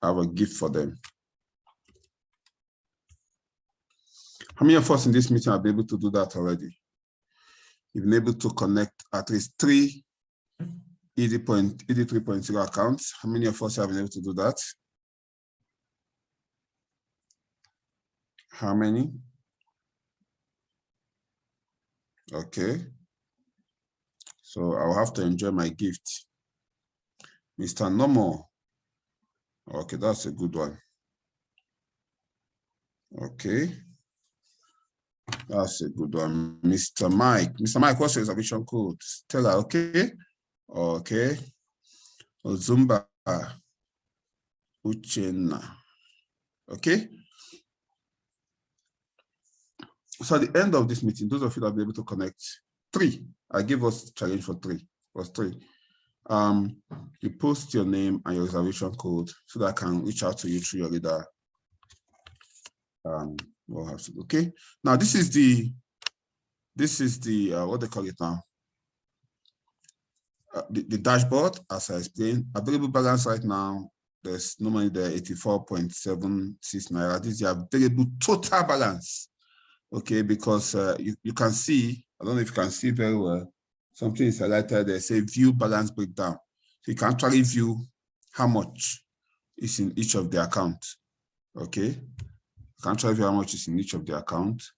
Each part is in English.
I have a gift for them. How many of us in this meeting have been able to do that already? You've been able to connect at least 3 ED 3.0 accounts. How many of us have been able to do that? How many? Okay. So I'll have to enjoy my gift. Mr. Nomo. Okay, that's a good one. Okay. That's a good one. Mr. Mike. Mr. Mike, what's your reservation code? Stella, okay? Okay. Ozumba. Uchenna. Okay. So at the end of this meeting, those of you that will be able to connect 3, I give us challenge for 3. Was 3. You post your name and your reservation code so that I can reach out to you through your leader. We'll have to, okay. Now this is the what they call it now. The dashboard, as I explained, available balance right now. There's no money there, 84.76 naira. This is the available total balance. Okay, because you can see, I don't know if you can see very well, something is highlighted there, say view balance breakdown. So you can actually view how much is in each of the accounts. Okay, you can actually view how much is in each of the accounts.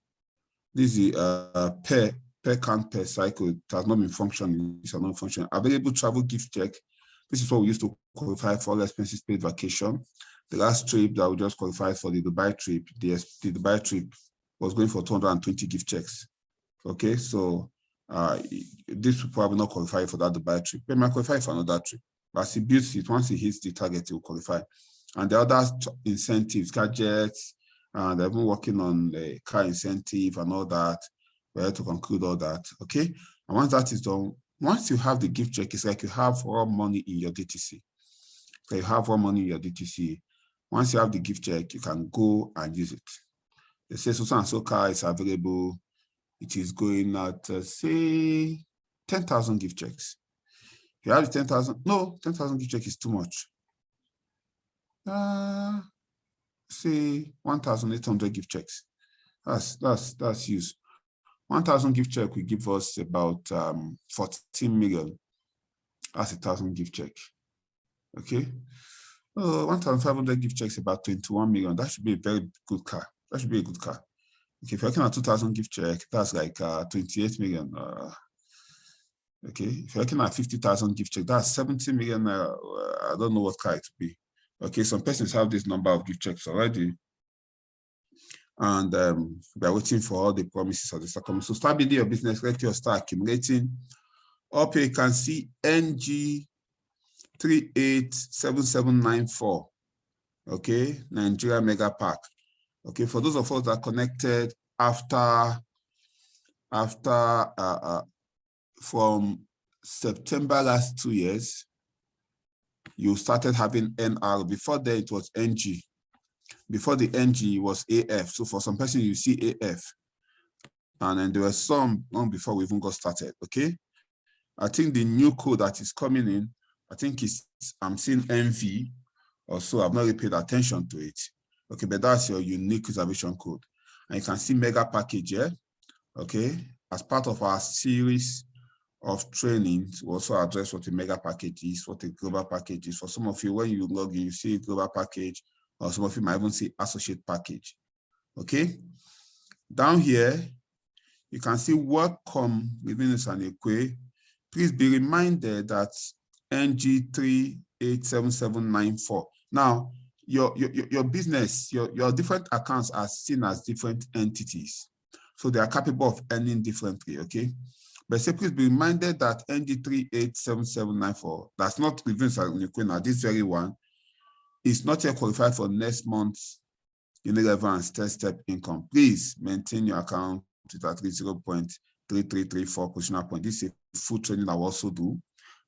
This is the per count per cycle. It has not been functioning. It's not functioning. Available travel gift check. This is what we used to qualify for all expenses paid vacation. The last trip that we just qualified for, the Dubai trip, the Dubai trip was going for 220 gift checks. Okay, so this will probably not qualify for that Dubai trip. It might qualify for another trip. But as he builds it, once he hits the target, he will qualify. And the other incentives, gadgets, and they've been working on the car incentive and all that. We have to conclude all that. Okay, and once that is done, once you have the gift check, it's like you have raw money in your D.T.C. So you have raw money in your D.T.C. Once you have the gift check, you can go and use it. They say so and so car is available. It is going at say 10,000 gift checks. If you have the 10,000, no, 10,000 gift check is too much. Say 1,800 gift checks. That's used. 1,000 gift check will give us about 14 million. That's 1,000 gift check. Okay. 1,500 gift checks about 21 million. That should be a very good car. That should be a good car. Okay, if you're looking at 2,000 gift check, that's like 28 million. Okay, if you're looking at 50,000 gift check, that's 70 million. I don't know what car it will be. Okay, some persons have this number of gift checks already. And we're waiting for all the promises of the stock. So start building your business, let your start accumulating. Up here, you can see NG 387794. Okay, Nigeria Mega Park. Okay, for those of us that are connected from September last 2 years, you started having NR. Before that, it was NG. Before the NG was AF. So for some person, you see AF. And then there were some long before we even got started. Okay. I think the new code that is coming in, I think I'm seeing MV or so. I've not really paid attention to it. Okay, but that's your unique reservation code. And you can see mega package here. Okay. As part of our series of trainings, we also address what a mega package is, what a global package is. For some of you, when you log in, you see global package, or some of you might even see associate package. Okay. Down here, you can see welcome within Sanekwe. Please be reminded that NG387794. Now, your business, your different accounts are seen as different entities. So they are capable of earning differently, okay? But say please be reminded that NG387794, that's not within Sanekwe now, this very one, is not yet qualified for next month's Unilever and step income. Please maintain your account with at least 0.3334 positional point. This is a full training I will also do.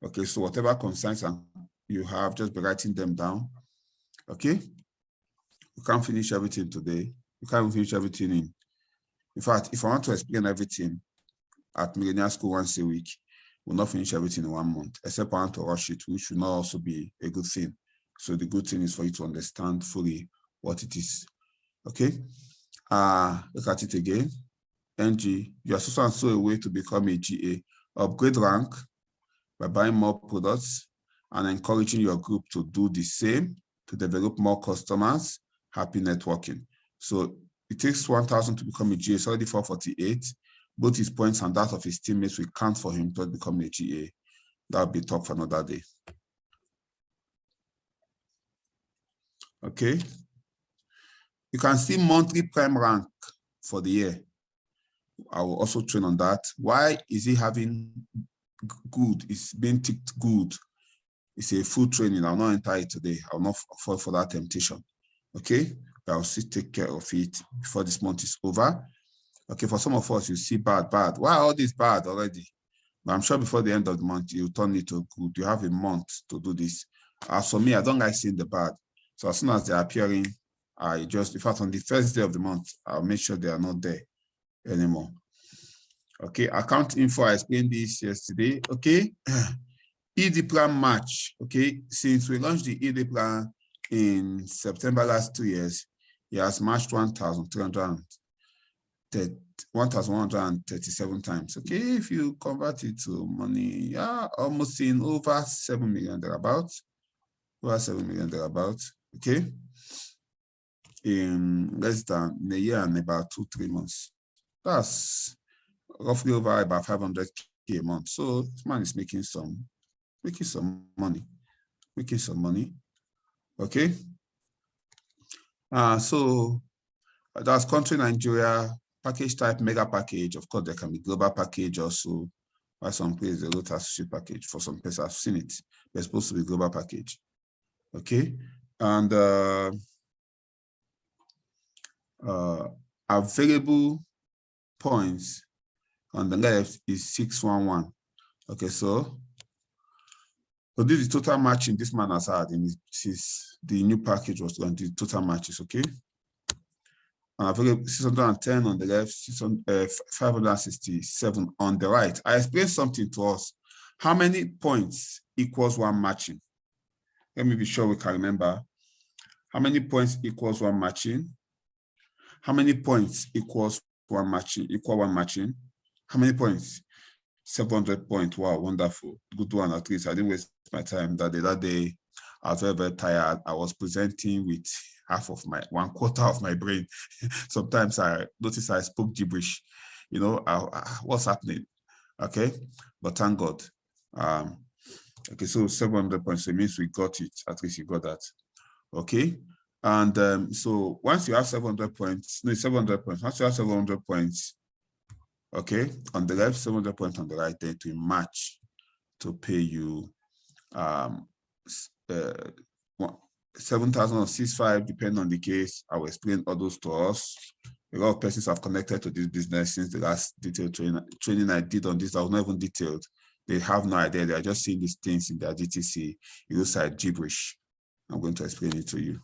Okay, so whatever concerns you have, just be writing them down. Okay, you can't finish everything today. You can't finish everything in fact, if I want to explain everything at Millennial School once a week, we'll not finish everything in 1 month, except I want to rush it, which should not also be a good thing. So the good thing is for you to understand fully what it is. Okay. Look at it again. NG, you are so and so a way to become a GA. Upgrade rank by buying more products and encouraging your group to do the same to develop more customers. Happy networking. So it takes 1,000 to become a GA. It's already 448. Both his points and that of his teammates will count for him to become a GA. That'll be talk for another day. Okay. You can see monthly prime rank for the year. I will also train on that. Why is he having good? It's being ticked good. It's a full training. I'll not enter it today. I'll not fall for that temptation. Okay. I'll still take care of it before this month is over. Okay. For some of us, you see bad. Why all this bad already? But I'm sure before the end of the month, you turn it to good. You have a month to do this. As for me, I don't like seeing the bad. So as soon as they're appearing, in fact, on the first day of the month, I'll make sure they are not there anymore. Okay, account info, I explained this yesterday. Okay, ED plan match. Okay, since we launched the ED plan in September last 2 years, he has matched 1,137 times. Okay, if you convert it to money, yeah, almost in over 7 million thereabouts. Over 7 million thereabouts. Okay, in less than a year and about 2-3 months. That's roughly over about 500K a month. So this man is making some money. Okay. So that's country Nigeria, package type, mega package. Of course, there can be global package also. By some places, the road associate package. For some places, I've seen it. They're supposed to be global package. Okay. And available points on the left is 611. Okay, so this is total matching this man has had in the new package was going to do total matches. Okay, available 610 on the left, 567 on the right. I explained something to us. How many points equals one matching? Let me be sure we can remember. How many points equals one matching? How many points equals one matching? Equal one matching? How many points? 700 points. Wow, wonderful. Good one, at least. I didn't waste my time that day. I was very, very tired. I was presenting with one quarter of my brain. Sometimes I noticed I spoke gibberish. You know, what's happening? Okay, but thank God. Okay, so 700 points. So it means we got it. At least you got that. Okay. And so once you have 700 points, no, 700 points. Once you have 700 points, okay, on the left, 700 points on the right, then to match to pay you 7,000 or 6,500, depending on the case. I will explain all those to us. A lot of persons have connected to this business since the last detailed training I did on this. I was not even detailed. They have no idea. They are just seeing these things in their D.T.C. It looks like gibberish. I'm going to explain it to you.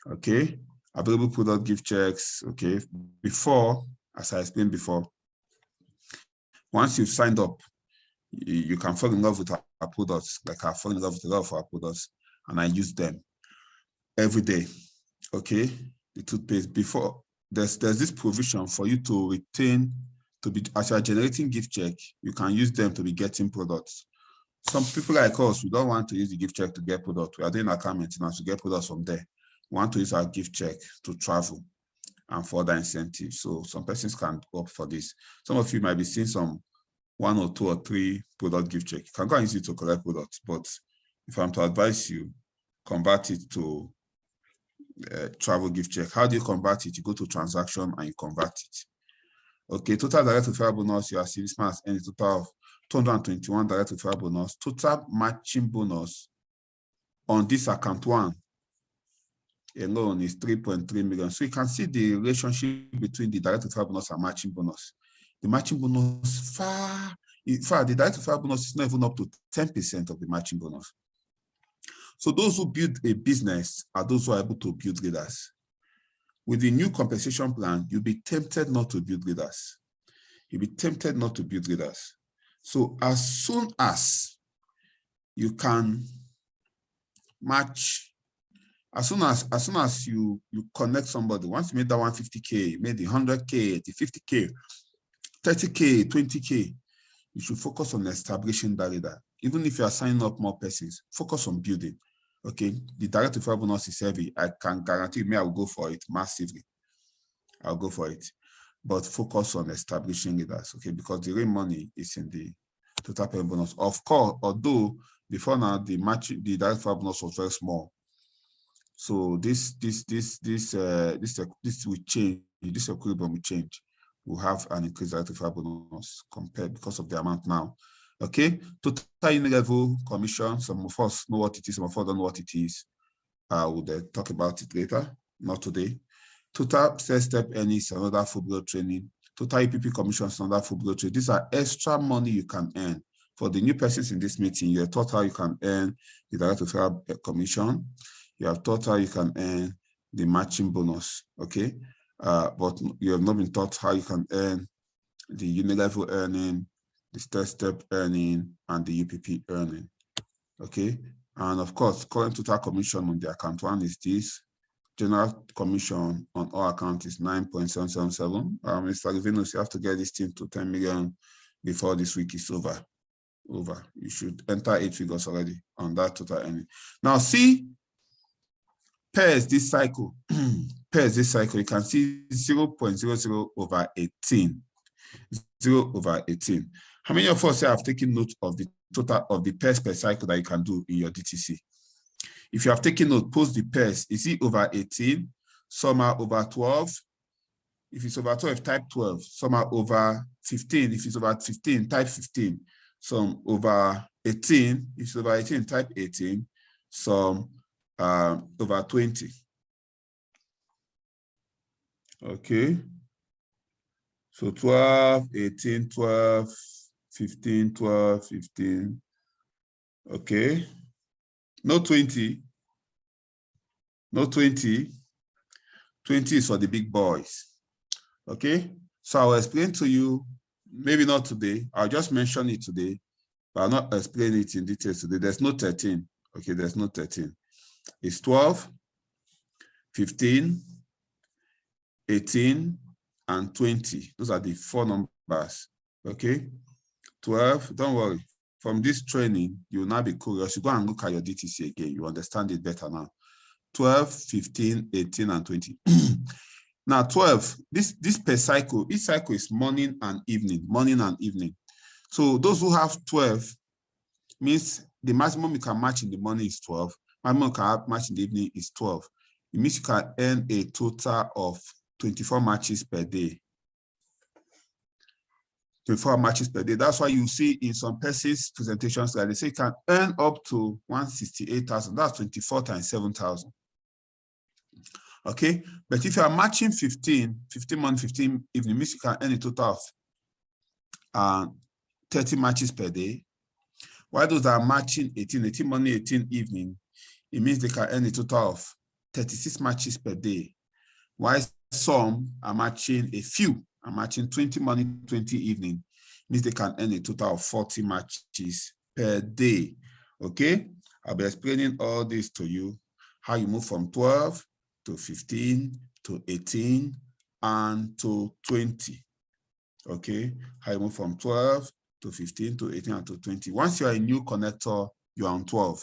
Okay, available product gift checks. Okay, before, as I explained before, once you've signed up, you can fall in love with our products. Like I fall in love with a lot of our products, and I use them every day. Okay, the toothpaste. Before there's this provision for you to retain, to be, as you are generating gift check, you can use them to be getting products. Some people like us, we don't want to use the gift check to get product. We are doing account maintenance to get products from there. We want to use our gift check to travel and for other incentives. So some persons can opt for this. Some of you might be seeing some 1 or 2 or 3 product gift check. You can go and use it to collect products, but if I'm to advise you, convert it to travel gift check. How do you convert it? You go to transaction and you convert it. Okay, total direct referral bonus, you are seeing this man has earned a total of 221 direct referral bonus. Total matching bonus on this account one alone is 3.3 million. So you can see the relationship between the direct referral bonus and matching bonus. The matching bonus the direct referral bonus is not even up to 10% of the matching bonus. So those who build a business are those who are able to build leaders. With the new compensation plan, you'll be tempted not to build leaders. You'll be tempted not to build leaders. So as soon as you can match. As soon as you connect somebody, once you made that 150K, made the 100K, the 50K, 30K, 20K, you should focus on establishing that leader. Even if you are signing up more persons, focus on building. Okay, the direct referral bonus is heavy. I can guarantee me I will go for it massively. I'll go for it. But focus on establishing leaders, okay, because the real money is in the total payment bonus. Of course, although before now the direct referral bonus was very small. So this will change. This equilibrium will change. We'll have an increased direct referral bonus compared because of the amount now. Okay, total level commission. Some of us know what it is. Some of us don't know what it is. I will talk about it later. Not today. Total first step earnings, another full blow training. Total EPP commissions, another full blow training. These are extra money you can earn. For the new persons in this meeting, you are taught how you can earn the direct referral commission. You have taught how you can earn the matching bonus, okay? But you have not been taught how you can earn the unilevel earning, the third step earning, and the UPP earning, okay? And of course, current total commission on the account one is this. General commission on all accounts is 9.777. Mr. Livinus, you have to get this thing to 10 million before this week is over. You should enter 8 figures already on that total earning. Now see, pairs this cycle. Pairs this cycle, you can see 0.00 over 18. 0 over 18. How many of us have taken note of the total of the pairs per cycle that you can do in your DTC? If you have taken note, post the pairs. Is it over 18? Some are over 12. If it's over 12, type 12. Some are over 15. If it's over 15, type 15. Some over 18. If it's over 18, type 18. Some over 20. Okay. So 12, 18, 12, 15, 12, 15. Okay. No 20. No 20. 20 is for the big boys. Okay. So I'll explain to you, maybe not today. I'll just mention it today, but I'll not explain it in detail today. There's no 13. Okay, there's no 13. It's 12, 15, 18, and 20. Those are the 4 numbers. Okay. 12, don't worry. From this training, you will now be curious. You go and look at your DTC again. You understand it better now. 12, 15, 18, and 20. Now, 12, this per cycle, each cycle is morning and evening, morning and evening. So those who have 12 means the maximum you can match in the morning is 12. Maximum you can match in the evening is 12. It means you can earn a total of 24 matches per day. 24 matches per day. That's why you see in some persons' presentations that they say you can earn up to 168,000. That's 24 times 7,000. Okay, but if you are matching 15 month, 15 evening, means you can earn a total of 30 matches per day. While those that are matching 18 morning, 18 evening, it means they can earn a total of 36 matches per day. While some are matching a few, are matching 20 morning, 20 evening, means they can earn a total of 40 matches per day. Okay, I'll be explaining all this to you, how you move from 12 to 15 to 18 and to 20. Okay, how you move from 12 to 15 to 18 and to 20. Once you are a new connector, you are on 12.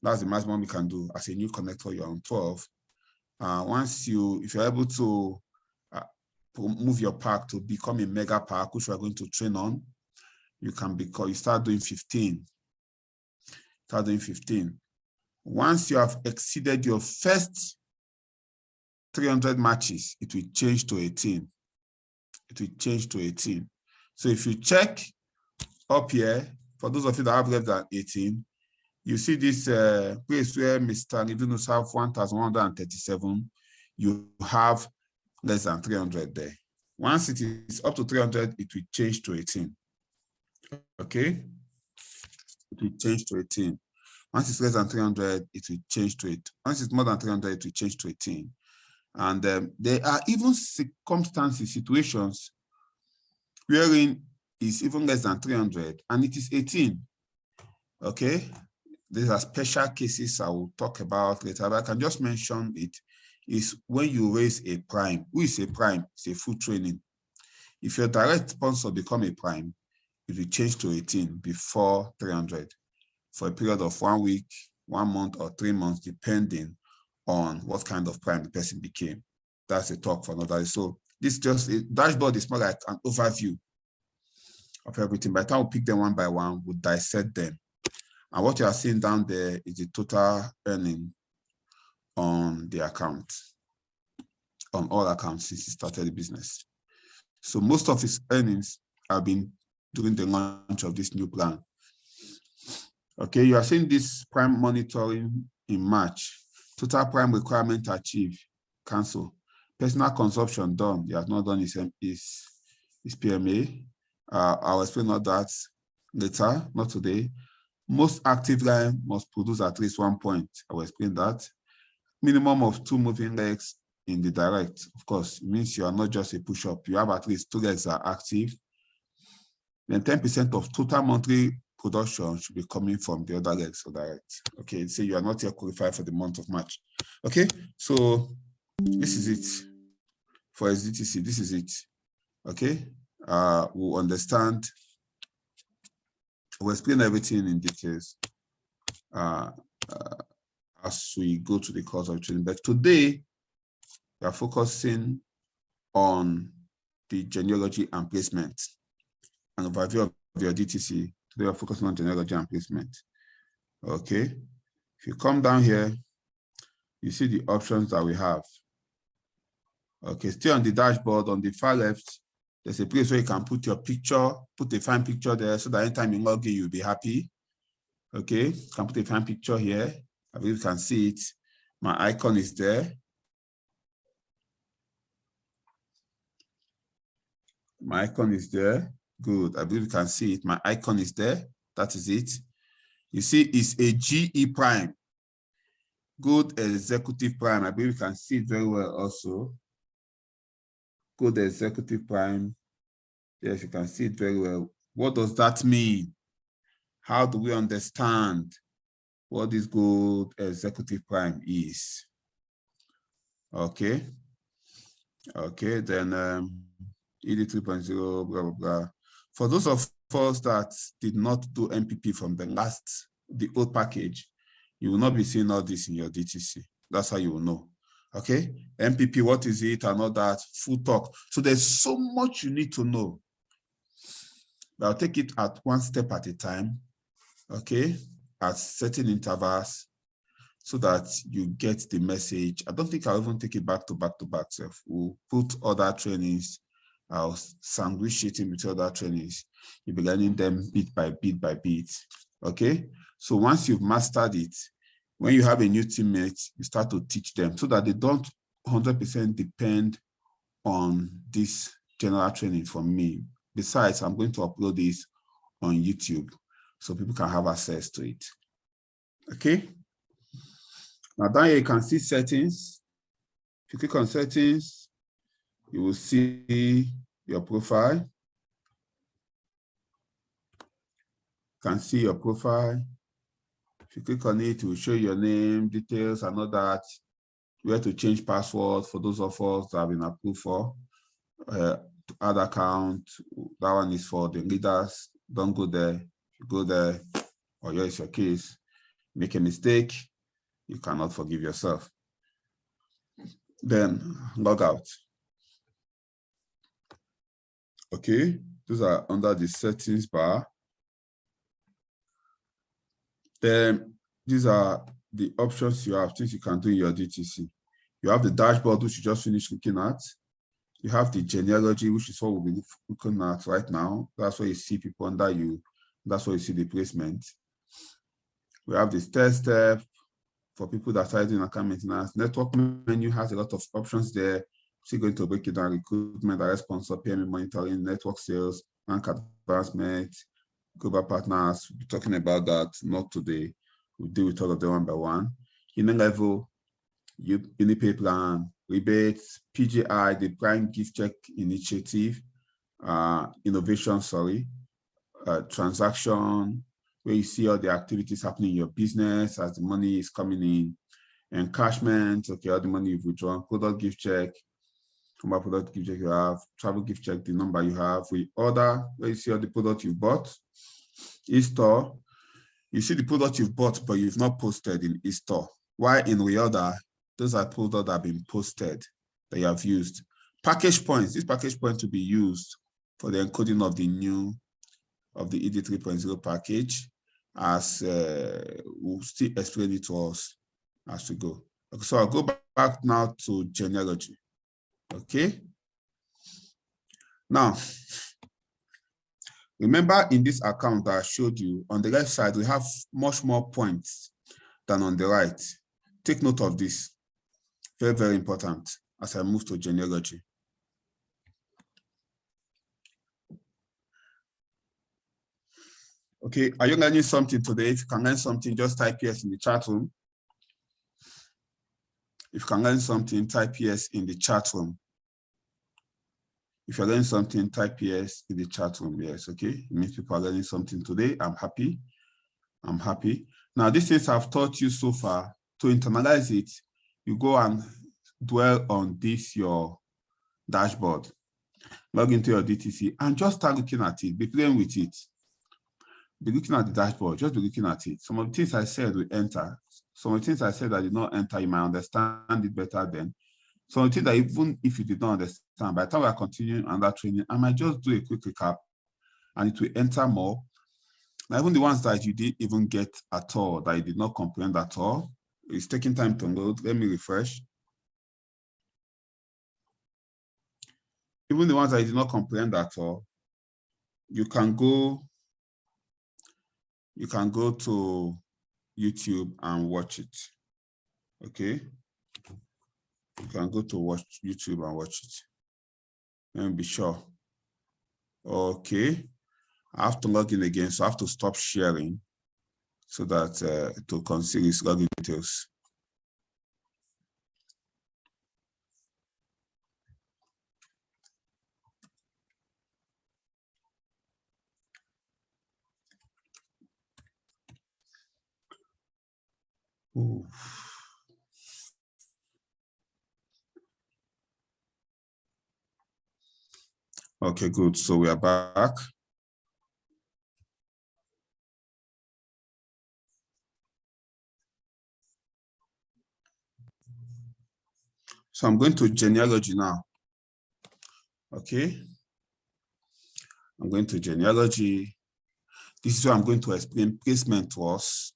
That's the maximum you can do. As a new connector, you're on 12. If you're able to move your pack to become a mega pack, which we are going to train on, you start doing 15. Start doing 15. Once you have exceeded your first 300 matches, it will change to 18. It will change to 18. So if you check up here, for those of you that have less than 18, you see this place where Mr. Livinus have 1,137, you have less than 300 there. Once it is up to 300, it will change to 18. Okay? It will change to 18. Once it's less than 300, it will change to it. Once it's more than 300, it will change to 18. And there are even circumstances, situations, wherein it's even less than 300, and it is 18. Okay? these are special cases I will talk about later, but I can just mention it, is when you raise a prime. Who is a prime? It's a full training. If your direct sponsor become a prime, it will change to 18 before 300 for a period of 1 week, 1 month, or 3 months, depending on what kind of prime the person became. That's a talk for another. So this just a dashboard is more like an overview of everything. By the time we pick them one by one, we dissect them. And what you are seeing down there is the total earning on the account, on all accounts since he started the business. So most of his earnings have been during the launch of this new plan. Okay, you are seeing this prime monitoring in March. Total prime requirement achieved, cancel. Personal consumption done. He has not done his PMA. I'll explain all that later, not today. Most active line must produce at least 1 point. I will explain that. Minimum of 2 moving legs in the direct. Of course, it means you are not just a push-up. You have at least 2 legs that are active. Then 10% of total monthly production should be coming from the other legs or direct. Okay, so you are not yet qualified for the month of March. Okay, so this is it for D.T.C. This is it. Okay, we'll understand. We'll explain everything in details as we go to the course of training. But today, we are focusing on the genealogy and placement. An overview of your D.T.C. Today, we are focusing on genealogy and placement. Okay, if you come down here, you see the options that we have. Okay, stay on the dashboard. On the far left, there's a place where you can put your picture, put a fine picture there so that anytime you log in, you'll be happy. Okay, you can put a fine picture here. I believe you can see it. My icon is there. My icon is there. Good. I believe you can see it. My icon is there. That is it. You see, it's a GE prime. Good executive prime. I believe you can see it very well also. Good executive prime. Yes, you can see it very well. What does that mean? How do we understand what this good executive prime is? Okay. Okay, then ED 3.0, blah, blah, blah. For those of us that did not do MPP from the old package, you will not be seeing all this in your D.T.C. That's how you will know. Okay, MPP, what is it, and all that, full talk. So there's so much you need to know. But I'll take it at one step at a time, okay, at certain intervals, so that you get the message. I don't think I'll even take it back to back. We'll put other trainings, I'll sandwich it in between other trainings. You'll be learning them bit by bit, okay? So once you've mastered it, when you have a new teammate, you start to teach them so that they don't 100% depend on this general training from me. Besides, I'm going to upload this on YouTube so people can have access to it. Okay? Now down here you can see settings. If you click on settings, you will see your profile. You can see your profile. If you click on it, it will show your name, details, and all that. Where to change password for those of us that have been approved for. To add account, that one is for the leaders. Don't go there. If you go there, or here is your case, make a mistake, you cannot forgive yourself. Then log out. Okay, those are under the settings bar. Then these are the options you have, things you can do in your D.T.C. You have the dashboard, which you just finished looking at. You have the genealogy, which is what we'll be looking at right now. That's where you see people under you. That's where you see the placement. We have the third step for people that are doing account maintenance. Network menu has a lot of options there. So you're going to break it down: recruitment, direct sponsor, PMA monitoring, network sales, bank advancement, global partners. We'll be talking about that, not today. We'll deal with all of them one by one. Human level, Unipay plan, rebates, PGI, the Prime Gift Check Initiative, innovation, transaction, where you see all the activities happening in your business as the money is coming in. Encashment, okay, all the money you've withdrawn. Product gift check, number product gift check you have. Travel gift check, the number you have. Reorder, where you see all the product you bought. E-store, you see the product you've bought, but you've not posted in e-store. Why in reorder? Those are products that have been posted that you have used. Package points, this package point to be used for the encoding of the new, of the ED 3.0 package, as we'll still explain it to us as we go. Okay, so I'll go back now to genealogy. Okay. Now, remember in this account that I showed you, on the left side, we have much more points than on the right. Take note of this. Very, very important as I move to genealogy. Okay, are you learning something today? If you can learn something, just type yes in the chat room. If you can learn something, type yes in the chat room. If you're learning something, type yes in the chat room. Yes, okay. It means people are learning something today. I'm happy. I'm happy. Now, these things I've taught you so far, to internalize it, you go and dwell on this, your dashboard. Log into your D.T.C and just start looking at it. Be playing with it. Be looking at the dashboard. Just be looking at it. Some of the things I said will enter. Some of the things I said that did not enter, you might understand it better then. Some of the things that even if you did not understand, by the time we are continuing on that training, I might just do a quick recap and it will enter more. Now, even the ones that you didn't even get at all, that you did not comprehend at all, it's taking time to load. Let me refresh. Even the ones that you did not comprehend at all, you can go to YouTube and watch it. Okay? You can go to watch YouTube and watch it. Let me be sure. Okay. I have to log in again, so I have to stop sharing so that to conceal its login details. Ooh. Okay, good. So we are back. So I'm going to genealogy now. Okay. I'm going to genealogy. This is where I'm going to explain placement to us.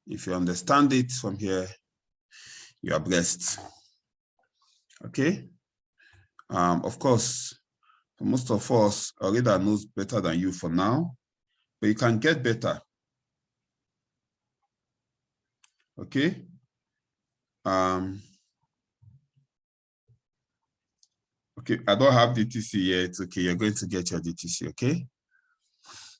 If you understand it from here, you are blessed. Okay. Of course, for most of us, our reader knows better than you for now, but you can get better. Okay. Okay, I don't have D.T.C yet. Okay, you're going to get your D.T.C, okay?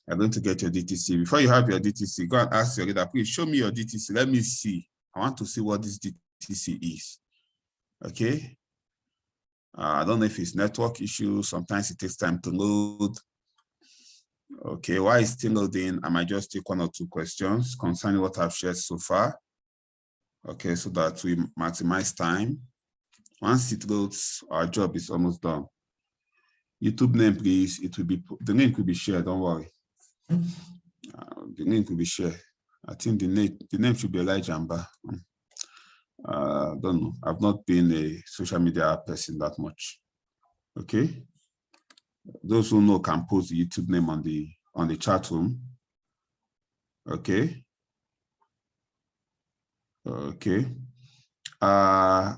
You're going to get your D.T.C. Before you have your D.T.C, go and ask your reader, please show me your D.T.C. Let me see. I want to see what this D.T.C is. Okay? I don't know if it's network issue. Sometimes it takes time to load. Okay, while it's still loading, I might just take one or two questions concerning what I've shared so far. Okay, so that we maximize time. Once it loads, our job is almost done. YouTube name, please. It will be, the link will be shared, don't worry. The link will be shared. I think the name should be Elijah Amba. Don't know. I've not been a social media person that much. Okay. Those who know can post the YouTube name on the chat room. Okay. Okay. I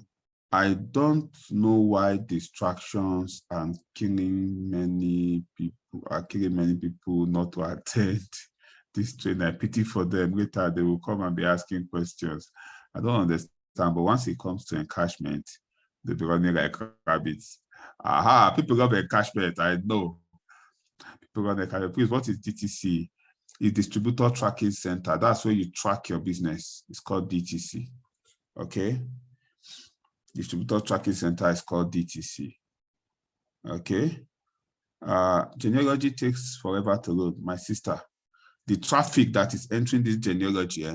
don't know why distractions and killing many people not to attend this training. I pity for them. Later they will come and be asking questions. I don't understand, but once it comes to encashment, they'll be running like rabbits. Aha, people love encashment, I know. People run encashment. Please, what is D.T.C? It's Distributor Tracking Center. That's where you track your business. It's called D.T.C. Okay. Distributor Tracking Center is called D.T.C. Okay. Genealogy takes forever to load. My sister, the traffic that is entering this genealogy.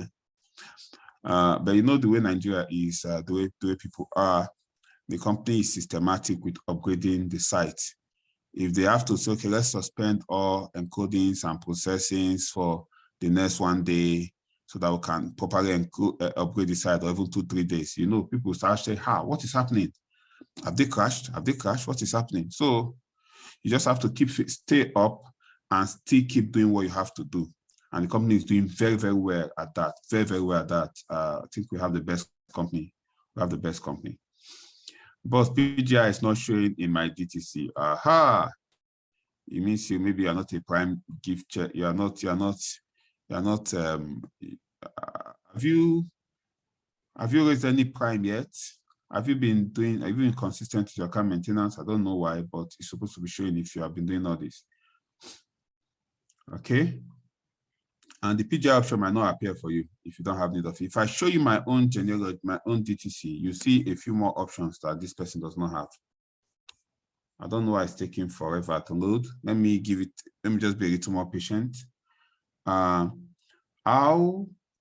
But you know the way Nigeria is, the way people are, the company is systematic with upgrading the site. If they have to say, okay, let's suspend all encodings and processings for the next 1 day so that we can properly upgrade the site, or even 2-3 days, you know, people start saying, what is happening? Have they crashed? Have they crashed? What is happening? So you just have to stay up and still keep doing what you have to do. And the company is doing very, very well at that. Very, very well at that. I think we have the best company. We have the best company. But PGI is not showing in my D.T.C. Aha! It means maybe you're not a prime gift check. You're not. Have you raised any prime yet? Have you been consistent with your account maintenance? I don't know why, but it's supposed to be showing if you have been doing all this. Okay. And the PGI option might not appear for you if you don't have need of it. If I show you my own genealogy, my own D.T.C, you see a few more options that this person does not have. I don't know why it's taking forever to load. Let me just be a little more patient. How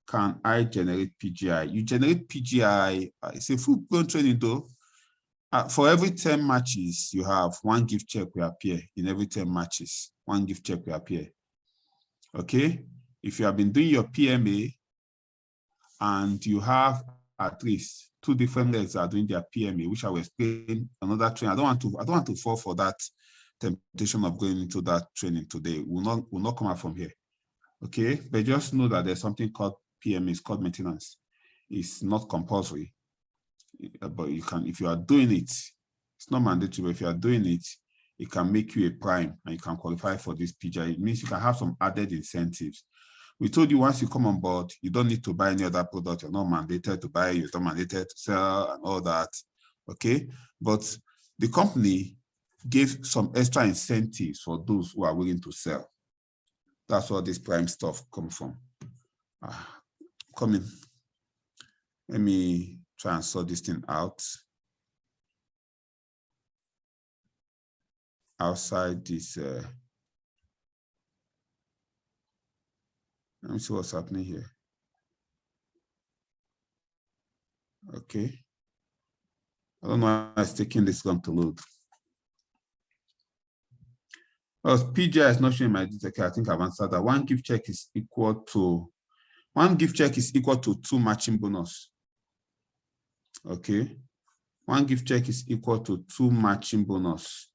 can I generate PGI? You generate PGI, it's a full-blown training though. For every 10 matches you have, 1 gift check will appear. In every 10 matches, 1 gift check will appear. Okay? If you have been doing your PMA and you have at least 2 different legs that are doing their PMA, which I will explain another training. I don't want to fall for that temptation of going into that training today. We'll not come out from here. Okay, but just know that there's something called PMA, it's called maintenance. It's not compulsory, but you can, if you are doing it, it's not mandatory, but if you are doing it, it can make you a prime and you can qualify for this PGI. It means you can have some added incentives. We told you once you come on board, you don't need to buy any other product. You're not mandated to buy, you're not mandated to sell and all that. Okay, but the company gave some extra incentives for those who are willing to sell. That's where this prime stuff comes from. Come in. Let me try and sort this thing out. Outside this, let me see what's happening here. Okay. I don't know why it's taking this long to load. Well, PGI is not showing my detail. I think I've answered that. 1 gift check is equal to 2 matching bonus. Okay. 1 gift check is equal to 2 matching bonus.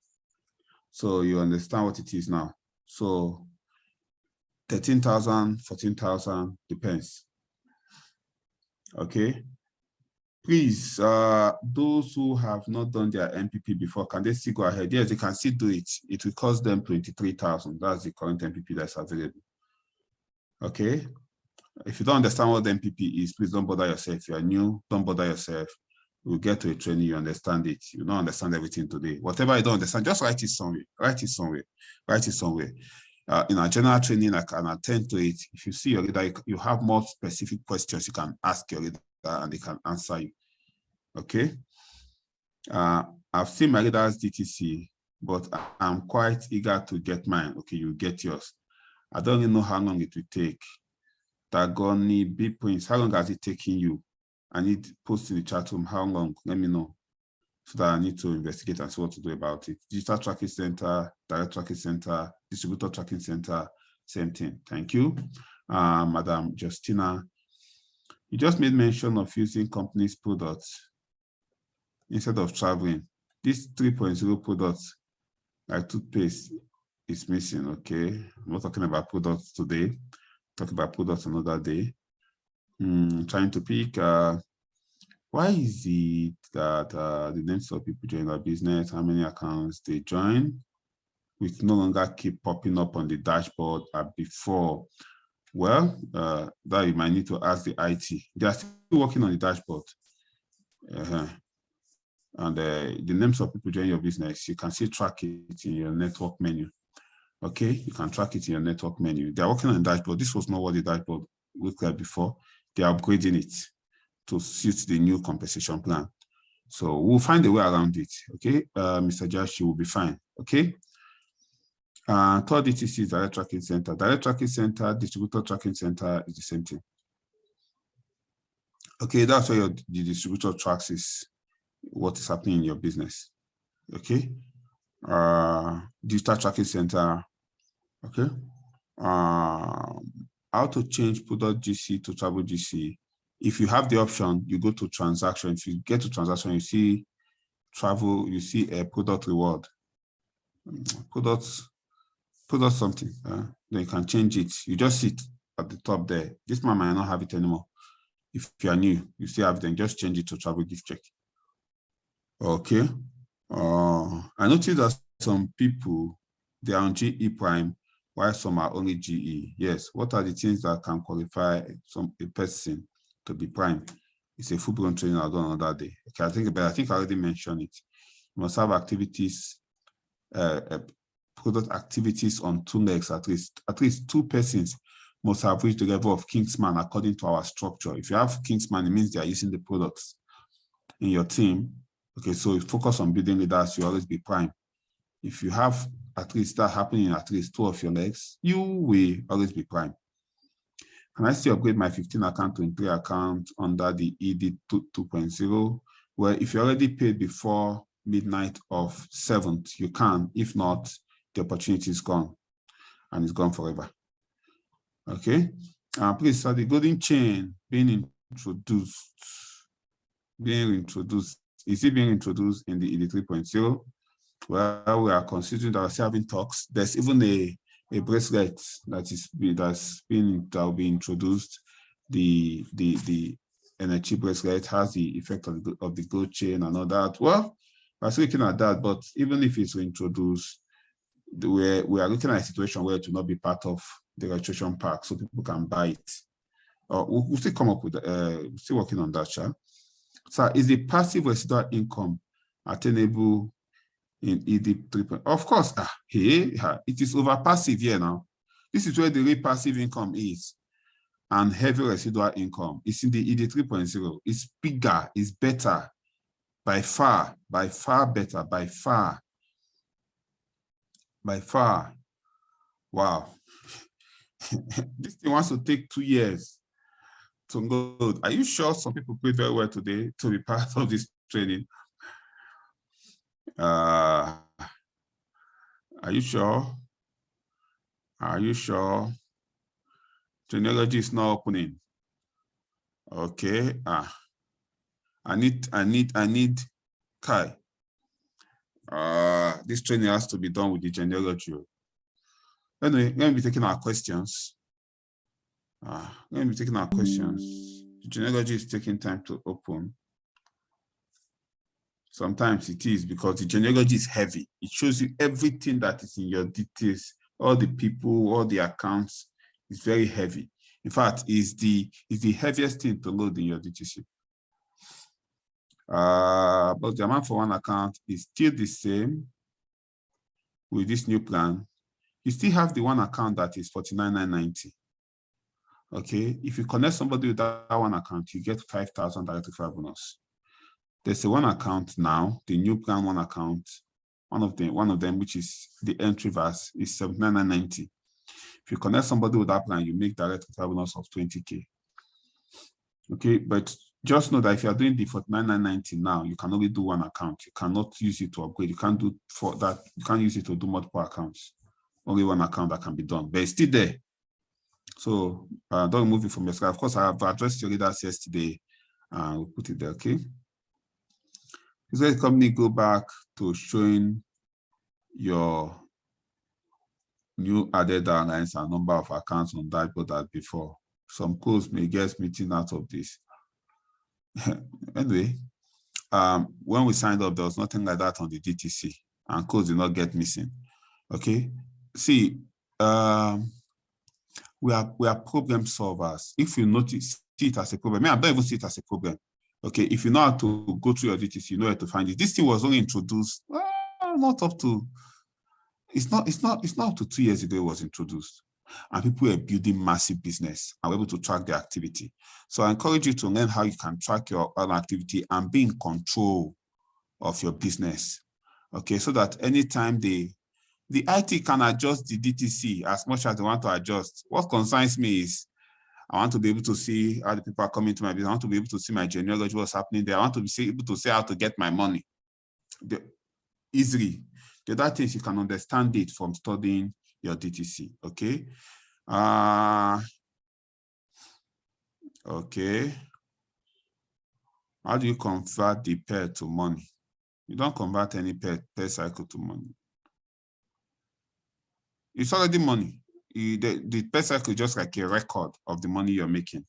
So you understand what it is now. So 13,000, 14,000, depends. Okay. Please, those who have not done their MPP before, can they still go ahead? Yes, they can still do it. It will cost them 23,000. That's the current MPP that's available. Okay. If you don't understand what the MPP is, please don't bother yourself. If you are new, don't bother yourself. We'll get to a training, you understand it. You don't understand everything today. Whatever you don't understand, just write it somewhere. Write it somewhere. Write it somewhere. In our general training, I can attend to it. If you see your leader, you have more specific questions, you can ask your leader and they can answer you. Okay. I've seen my leader's D.T.C, but I'm quite eager to get mine. Okay, you get yours. I don't even know how long it will take. Dagoni B points. How long has it taken you? I need post in the chat room. How long? Let me know, so that I need to investigate and see what to do about it. Digital Tracking Center, Direct Tracking Center, Distributor Tracking Center, same thing. Thank you, Madam Justina. You just made mention of using companies' products instead of traveling. This 3.0 products, like toothpaste, is missing. Okay, I'm not talking about products today. Talk about products another day. Trying to pick. Why is it that the names of people join our business, how many accounts they join, which no longer keep popping up on the dashboard before? Well, that you might need to ask the IT. They are still working on the dashboard. And the names of people join your business, you can still track it in your network menu. Okay, you can track it in your network menu. They are working on the dashboard. This was not what the dashboard looked like before. They are upgrading it to suit the new compensation plan. So we'll find a way around it. Okay, Mr. Josh, you will be fine. Okay. Third D.T.C is direct tracking center. Direct tracking center, distributor tracking center is the same thing. Okay, that's where the distributor tracks is what is happening in your business. Okay. Digital tracking center. Okay. How to change product GC to travel GC. If you have the option, you go to transaction. If you get to transaction, you see travel, you see a product reward. Product something. Then you can change it. You just sit at the top there. This man might not have it anymore. If you are new, you still have it, then just change it to travel gift check. Okay. I noticed that some people, they are on GE Prime, while some are only GE. Yes. What are the things that can qualify a person to be Prime? It's a full-blown training I'll do another day. Okay, I think I already mentioned it. You must have activities, product activities on 2 legs at least. At least 2 persons must have reached the level of Kingsman according to our structure. If you have Kingsman, it means they are using the products in your team. Okay, so you focus on building leaders, you always be Prime. If you have at least that happening in at least 2 of your legs, you will always be Prime. Can I still upgrade my 15 account to 3 account under the ED 2.0? Well, if you already paid before midnight of 7th, you can. If not, the opportunity is gone, and it's gone forever. Okay. Please, so the golden chain being introduced. Is it being introduced in the ED 3.0? Well, we are considering that we're having talks. There's even a bracelet that will be introduced. The NHE bracelet has the effect of the gold chain and all that. Well, we're still looking at that, but even if it's introduced, we are looking at a situation where it will not be part of the registration pack, so people can buy it. We'll still come up with, we're still working on that, Sha. So is the passive residual income attainable in ED 3? Of course, it is over passive here now. This is where the real passive income is. And heavy residual income is in the ED 3.0. It's bigger, it's better, by far better, by far. Wow. This thing wants to take 2 years to load. Are you sure some people played very well today to be part of this training? Are you sure? Are you sure? Genealogy is not opening. Okay. I need Kai. This training has to be done with the genealogy. Anyway, let me be taking our questions. The genealogy is taking time to open. Sometimes it is because the genealogy is heavy. It shows you everything that is in your details, all the people, all the accounts. It's very heavy. In fact, it's the heaviest thing to load in your D.T.C. But the amount for one account is still the same with this new plan. You still have the one account that is 49,990. Okay, if you connect somebody with that one account, you get 5,000 direct referral bonus. There's a one account now, the new plan one account. One of them, which is the entry verse, is 79,990. If you connect somebody with that plan, you make direct referral bonus of 20K. Okay, but just know that if you are doing the 49,990 now, you can only do one account. You cannot use it to upgrade. You can't do for that. You can't use it to do multiple accounts. Only one account that can be done, but it's still there. So don't remove it from your screen. Of course, I have addressed your leaders yesterday. We'll put it there. Okay. Is the company go back to showing your new added lines and number of accounts on that, but that before some codes may get meeting out of this. Anyway, when we signed up, there was nothing like that on the D.T.C, and codes did not get missing. Okay, see, we are problem solvers. If you notice, see it as a problem. I don't even see it as a problem. Okay, if you know how to go through your D.T.C, you know where to find it. This thing was only introduced not up to. It's not up to 2 years ago it was introduced. And people are building massive business and able to track their activity. So I encourage you to learn how you can track your own activity and be in control of your business. Okay, so that anytime The IT can adjust the DTC as much as they want to adjust. What concerns me is I want to be able to see how the people are coming to my business. I want to be able to see my genealogy, what's happening there. I want to be able to see how to get my money easily. The other things you can understand it from studying your DTC, okay? Okay. How do you convert the pair to money? You don't convert any pair cycle to money. It's already money. The pair cycle is just like a record of the money you're making.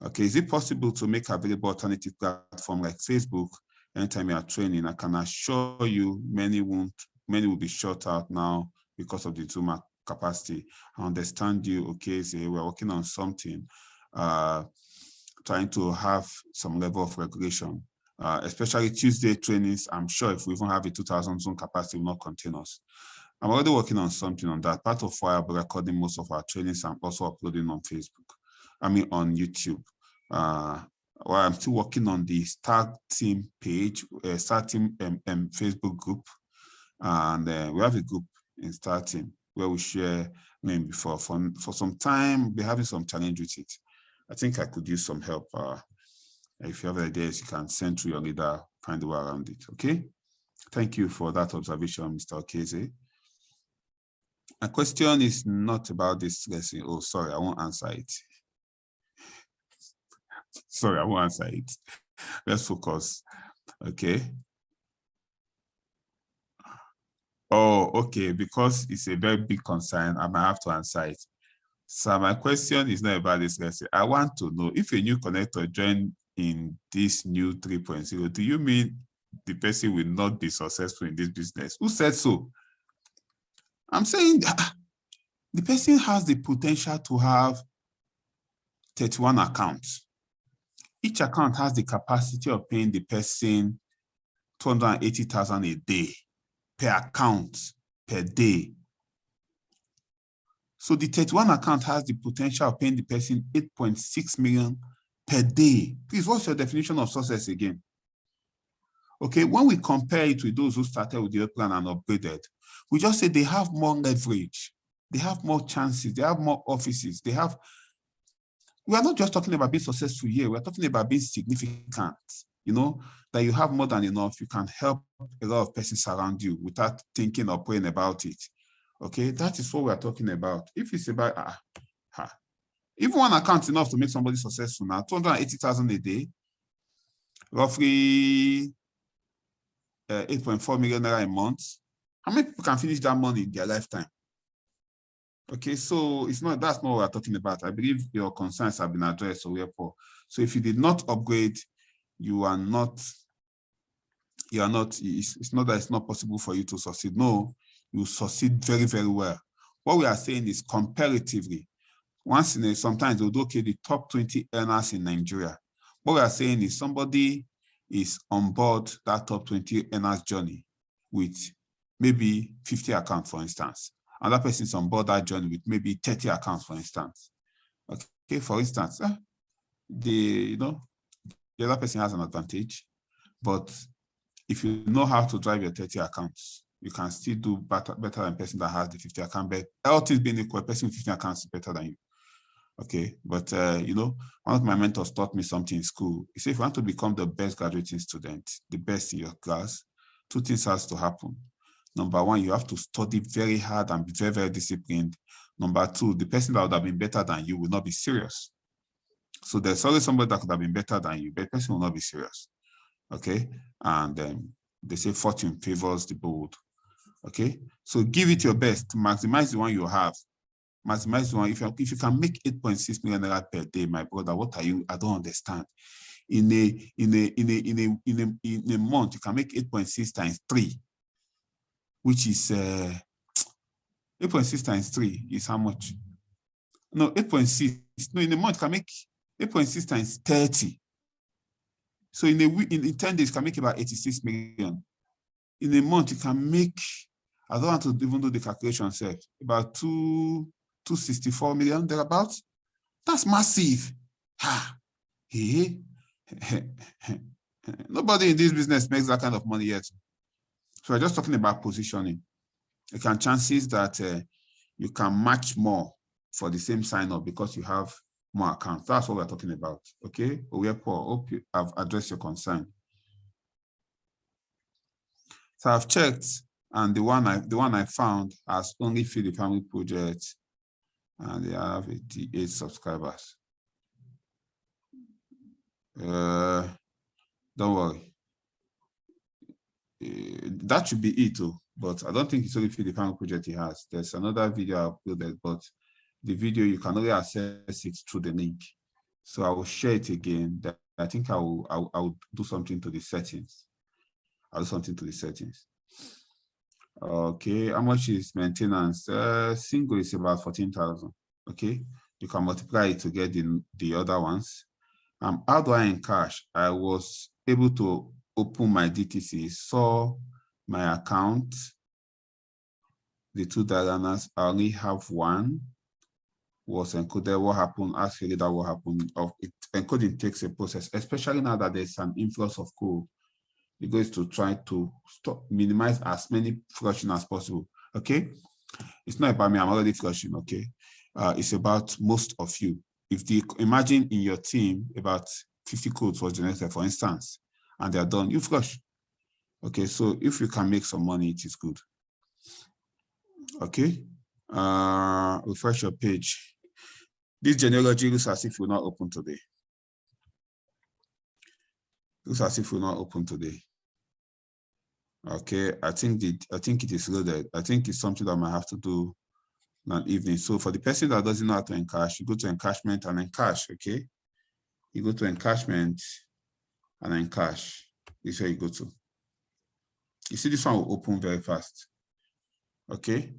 Okay, is it possible to make available alternative platform like Facebook anytime you are training? I can assure you many will be shut out now because of the Zoom capacity. I understand you, okay, so we're working on something, trying to have some level of regulation, especially Tuesday trainings. I'm sure if we even have a 2,000 Zoom capacity, will not contain us. I'm already working on something on that. Part of why I'll be recording most of our trainings and also uploading on Facebook. On YouTube. Well, I'm still working on the Start Team page, Start Team Facebook group. And we have a group in Start Team where we share before. For some time, we're having some challenge with it. I think I could use some help. If you have ideas, you can send through your leader, find a way around it, okay? Thank you for that observation, Mr. Okeze. My question is not about this lesson. Oh, sorry, I won't answer it. Sorry, I won't answer it. Let's focus. Okay. Oh, okay. Because it's a very big concern, I might have to answer it. So my question is not about this lesson. I want to know if a new connector joined in this new 3.0, do you mean the person will not be successful in this business? Who said so? I'm saying the person has the potential to have 31 accounts. Each account has the capacity of paying the person 280,000 a day per account per day. So the 31 account has the potential of paying the person 8.6 million per day. Please, what's your definition of success again? Okay, when we compare it with those who started with the old plan and upgraded, we just say they have more leverage, they have more chances, they have more offices, they have. We are not just talking about being successful here, we're talking about being significant, you know, that you have more than enough, you can help a lot of persons around you without thinking or praying about it. Okay, that is what we're talking about. If it's about, even one account is enough to make somebody successful now, 280,000 a day, roughly 8.4 million naira a month. How many people can finish that money in their lifetime? Okay, so that's not what we're talking about. I believe your concerns have been addressed, so therefore, so if you did not upgrade, it's not that it's not possible for you to succeed. No, you succeed very, very well. What we are saying is comparatively, sometimes they'll do, okay, the top 20 earners in Nigeria. What we are saying is somebody is on board that top 20 earners journey with maybe 50 accounts, for instance. Another person is on board that journey with maybe 30 accounts, for instance. Okay, for instance, the other person has an advantage, but if you know how to drive your 30 accounts, you can still do better than a person that has the 50 account. But all things being equal, a person with 50 accounts is better than you. Okay, but one of my mentors taught me something in school. He said, if you want to become the best graduating student, the best in your class, two things has to happen. Number one, you have to study very hard and be very, very disciplined. Number two, the person that would have been better than you will not be serious. So there's always somebody that could have been better than you, but the person will not be serious. Okay, and they say fortune favors the bold. Okay, so give it your best to maximize the one you have. Maximize the one. If you can make 8.6 million naira per day, my brother, what are you? I don't understand. In a month, you can make 8.6 times 3, which is 8.6 times 3 is how much? No, 8.6. No, in a month, you can make 8.6 times 30. So in a week, in 10 days, you can make about 86 million. In a month, you can make, I don't want to even do the calculation self, about 264 million, thereabouts. That's massive. Hey. Nobody in this business makes that kind of money yet. So we're just talking about positioning. chances that you can match more for the same sign up because you have more accounts. That's what we're talking about. Okay, Paul, hope you have addressed your concern. So I've checked, and the one I found has only Feed the Family project, and they have 88 subscribers. Don't worry. That should be it too, but I don't think it's only Feed the Family project he has. There's another video I uploaded, but the video you can only access it through the link. So I will share it again. I think I will do something to the settings. I'll do something to the settings. Okay, how much is maintenance? Single is about 14,000. Okay, you can multiply it to get the other ones. How do I encash? I was able to open my D.T.C, saw my account, the two diagonals. I only have one. Was encoded. What happened? Ask you that what happened. Encoding takes a process, especially now that there's an influx of code. It goes to try to minimize as many flushing as possible. Okay, it's not about me. I'm already flushing. Okay, it's about most of you. Imagine in your team about 50 codes was generated, for instance, and they are done, you flush. Okay, so if you can make some money, it is good. Okay, refresh your page. This genealogy looks as if we're not open today. Looks as if we're not open today. Okay, I think it is loaded. I think it's something that I might have to do in an evening. So for the person that doesn't know how to encash, you go to encashment and encash. Okay, you go to encashment and encash. This is where you go to. You see, this one will open very fast. Okay,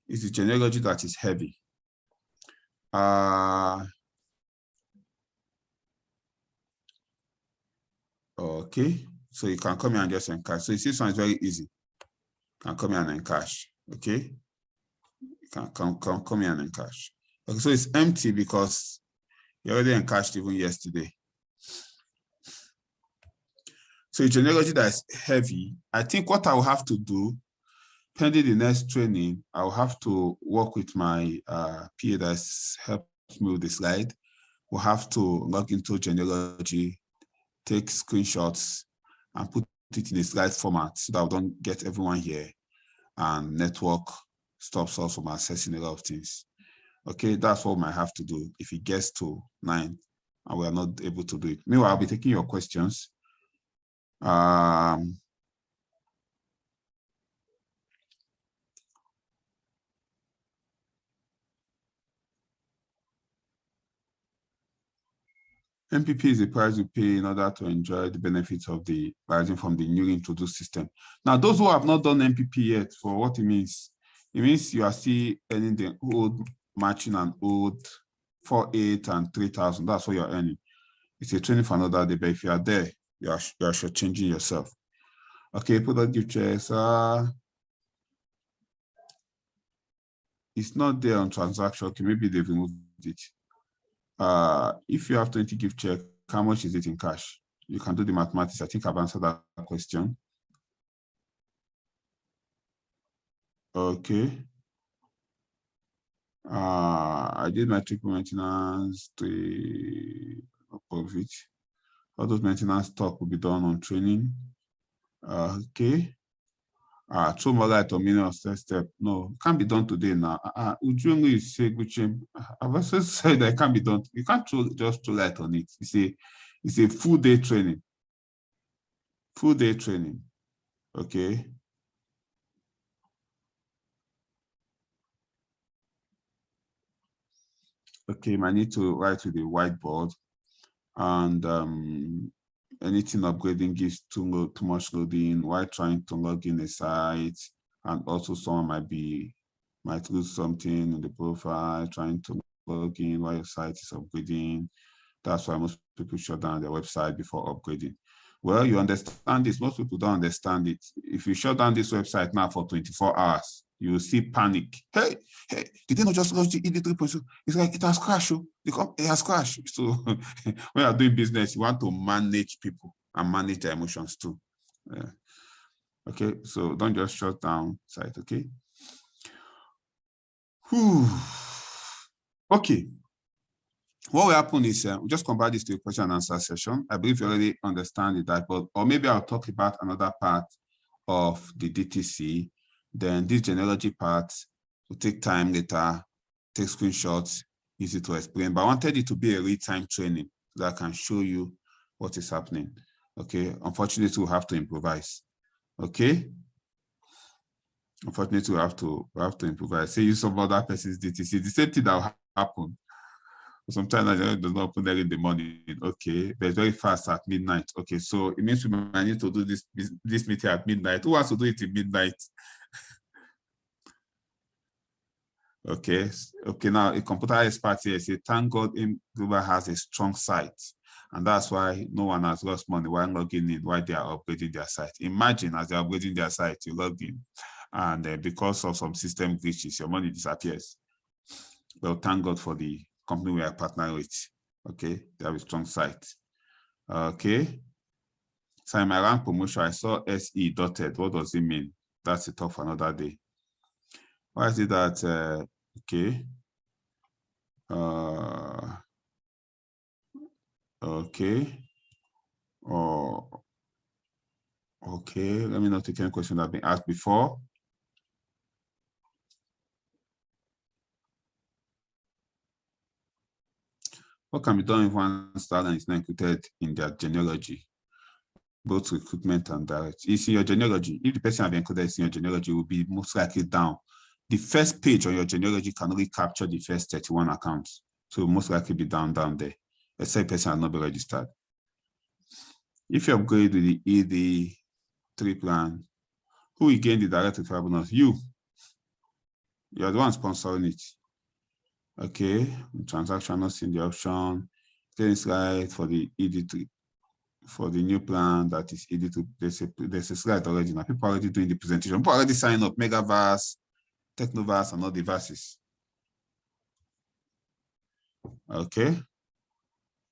it's the genealogy that is heavy. Okay, so you can come here and just encash. So you see, this one is very easy. You can come here and encash. Okay, you can come here and encash. Okay, so it's empty because you already encashed even yesterday. So a genealogy that is heavy, I think what I will have to do, pending the next training, I'll have to work with my PA that's helped me with the slide. We'll have to log into genealogy, take screenshots, and put it in a slide format so that we don't get everyone here and network stops us from accessing a lot of things. Okay, that's what we might have to do if it gets to 9 and we are not able to do it. Meanwhile, I'll be taking your questions. MPP is the price you pay in order to enjoy the benefits of the rising from the newly introduced system. Now, those who have not done MPP yet, for what it means you are still earning the old matching and old 4,800 and 3,000. That's what you're earning. It's a training for another day, but if you are there, you are shortchanging yourself. Okay, product gift checks. It's not there on transaction. Okay, maybe they've removed it. If you have 20 gift check, how much is it in cash? You can do the mathematics. I think I've answered that question. Okay. I did my triple maintenance, 3 of it. All those maintenance talk will be done on training. Okay. Throw more light on meaning of step. No, it can't be done today now. Ujungu is say I've also said that it can't be done. You can't just throw light on it. It's a full day training. Full day training. Okay. Okay, I need to write with a whiteboard, and anything upgrading gives too much loading while trying to log in a site, and also someone might lose something in the profile trying to log in while your site is upgrading. That's why most people shut down their website before upgrading. Well, you understand this. Most people don't understand it. If you shut down this website now for 24 hours, you will see panic. Hey, did they not just launch the ED 3.0? It's like it has crashed. It has crashed. So when you're doing business, you want to manage people and manage their emotions too. Okay, so don't just shut down site, okay? Whew. Okay. What will happen is we'll just convert this to a question and answer session. I believe you already understand the dipole, or maybe I'll talk about another part of the DTC. Then this genealogy part will take time later, take screenshots, easy to explain. But I wanted it to be a real-time training so that I can show you what is happening. Okay. Unfortunately, we'll have to improvise. Okay. Unfortunately, we have to improvise. Say use some other person's DTC. The same thing that will happen. Sometimes it does not open early in the morning. Okay, but it's very fast at midnight. Okay, so it means we might need to do this meeting at midnight. Who wants to do it at midnight? Okay, now a computer expert here says, thank God Global has a strong site. And that's why no one has lost money while logging in, while they are upgrading their site. Imagine as they're upgrading their site, you log in, and because of some system glitches, your money disappears. Well, thank God for the company we are partnering with. Okay, they have a strong site. Okay. So in my rank promotion, I saw SE dotted. What does it mean? That's a talk for another day. Why is it that, okay. Okay. Oh, okay. Let me not take any question that have been asked before. What can be done if one's talent is not included in their genealogy? Both recruitment and direct. It's in your genealogy. If the person have been included in your genealogy, will be most likely down. The first page on your genealogy can only capture the first 31 accounts. So most likely be down there, except person has not been registered. If you upgrade with the ED3 plan, who will gain the direct referral bonus? You. You're the one sponsoring it. Okay. Transaction not seeing the option. Getting slide for the ED3. For the new plan that is ED2, there's a slide already. Now people are already doing the presentation. People already sign up, Megaverse, Technoverse, and all the verses. Okay.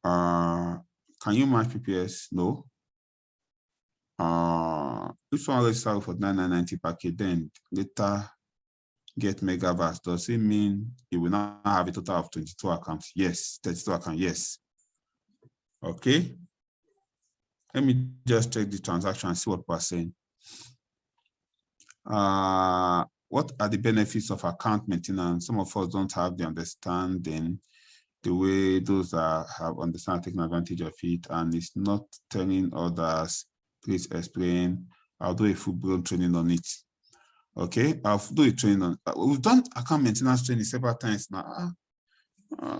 Can you match PPS? No. This one already started for 9990 package, then later get Megaverse. Does it mean it will now have a total of 22 accounts? Yes. 32 accounts, yes. Okay. Let me just check the transaction and see what we're saying. What are the benefits of account maintenance? Some of us don't have the understanding, the way those that have understand taking advantage of it, and it's not telling others. Please explain. I'll do a full-blown training on it. Okay, I'll do a training on. We've done account maintenance training several times now.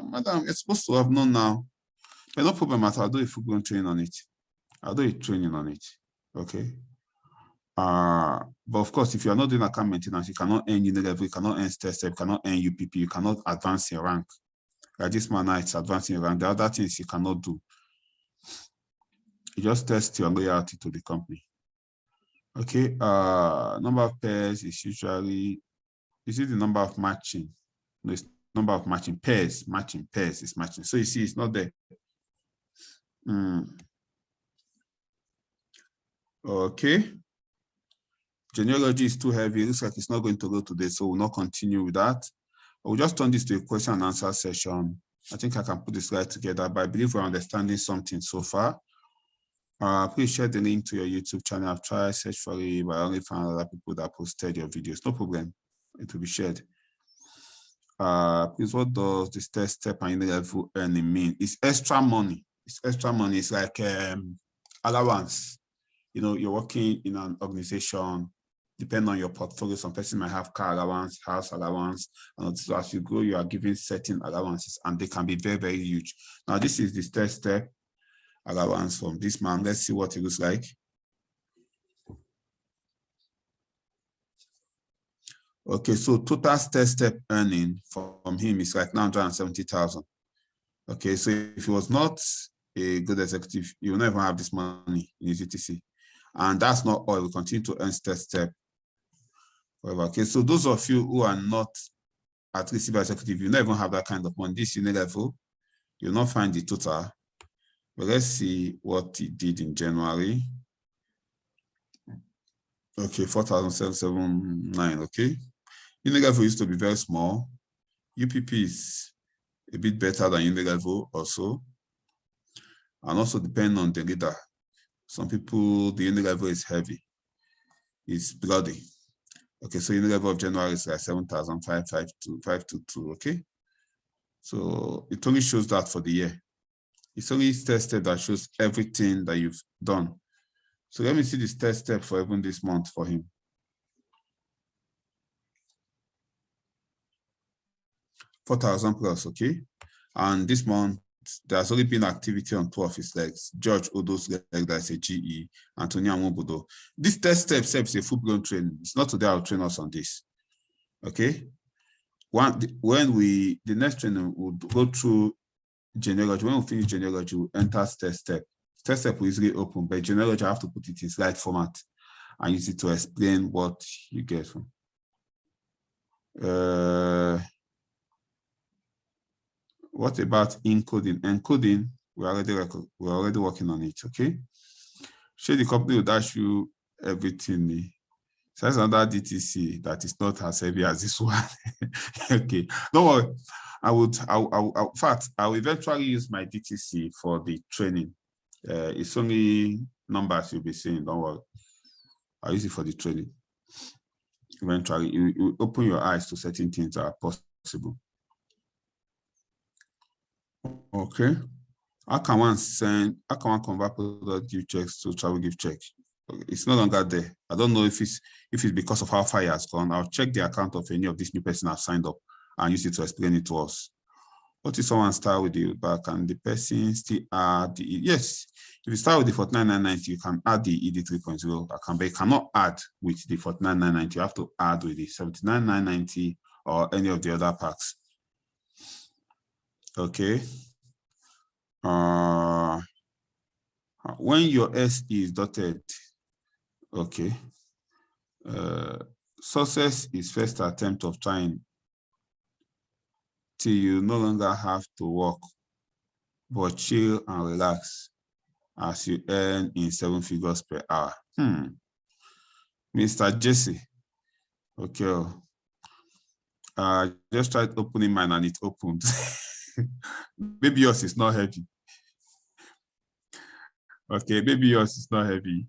Madam, you're supposed to have known now. But no problem at all. I'll do a full-blown training on it. I'll do a training on it. Okay. But of course, if you're not doing account maintenance, you cannot earn level, you cannot earn step, you cannot earn UPP, you cannot advance your rank. Like this man, it's advancing your rank. The other things you cannot do. You just test your loyalty to the company. Okay. Number of pairs is usually, is it the number of matching? No, it's number of matching pairs. Matching pairs is matching. So you see, it's not there. Okay. Genealogy is too heavy. It looks like it's not going to go today, so we'll not continue with that. We'll just turn this to a question and answer session. I think I can put the slide together, but I believe we're understanding something so far. Please share the link to your YouTube channel. I've tried search for it, but I only found other people that posted your videos. No problem. It will be shared. Please, what does this test step and level earning mean? It's extra money. It's extra money. It's like allowance. You know, you're working in an organization, depending on your portfolio, some person might have car allowance, house allowance, and so as you grow, you are given certain allowances, and they can be very, very huge. Now, this is the third step allowance from this man. Let's see what it looks like. Okay, so total third step earning from him is like 970,000. Okay, so if he was not a good executive, you will never have this money in his D.T.C. And that's not all. We continue to earn third step. Okay, so those of you who are not at least executive, you never have that kind of money. This senior level, you'll not find the total. But let's see what he did in January. Okay, 4,779. Okay, senior level used to be very small. UPP is a bit better than Unilevel also. And also depend on the leader. Some people, the Unilevel is heavy. It's bloody. Okay, so Unilevel of January is like 7,552, okay? So it only shows that for the year. It's only tested that shows everything that you've done. So let me see this test step for even this month for him. 4,000 plus, okay? And this month, there's only been activity on 2 of his legs. George Odo's leg, that's a GE, Antonio Amobudo. This test step is a full-blown training. It's not today I'll train us on this, okay? The next training will go through genealogy. When we finish genealogy, we'll enter test step. Test step will easily open, but genealogy, I have to put it in slide format and use it to explain what you get from. What about encoding? Encoding, we're already working on it, okay? Share the company will dash you everything. So that's another D.T.C that is not as heavy as this one. Okay, don't worry. In fact, I will eventually use my D.T.C for the training. It's only numbers you'll be seeing, don't worry. I'll use it for the training. Eventually, you open your eyes to certain things that are possible. Okay. How can one convert product gift checks to travel gift check? It's no longer there. I don't know if it's because of how far it has gone. I'll check the account of any of these new person have signed up and use it to explain it to us. What if someone start with the back and the person still add the yes? If you start with the 49,990, you can add the ED 3.0 account, but you cannot add with the 49,990. You have to add with the 79,990 or any of the other packs. Okay. When your S is dotted, okay. Success is first attempt of trying till you no longer have to work, but chill and relax as you earn in 7 figures per hour. Mr. Jesse, okay. Just tried opening mine and it opened. Maybe yours is not heavy. Okay, maybe yours is not heavy.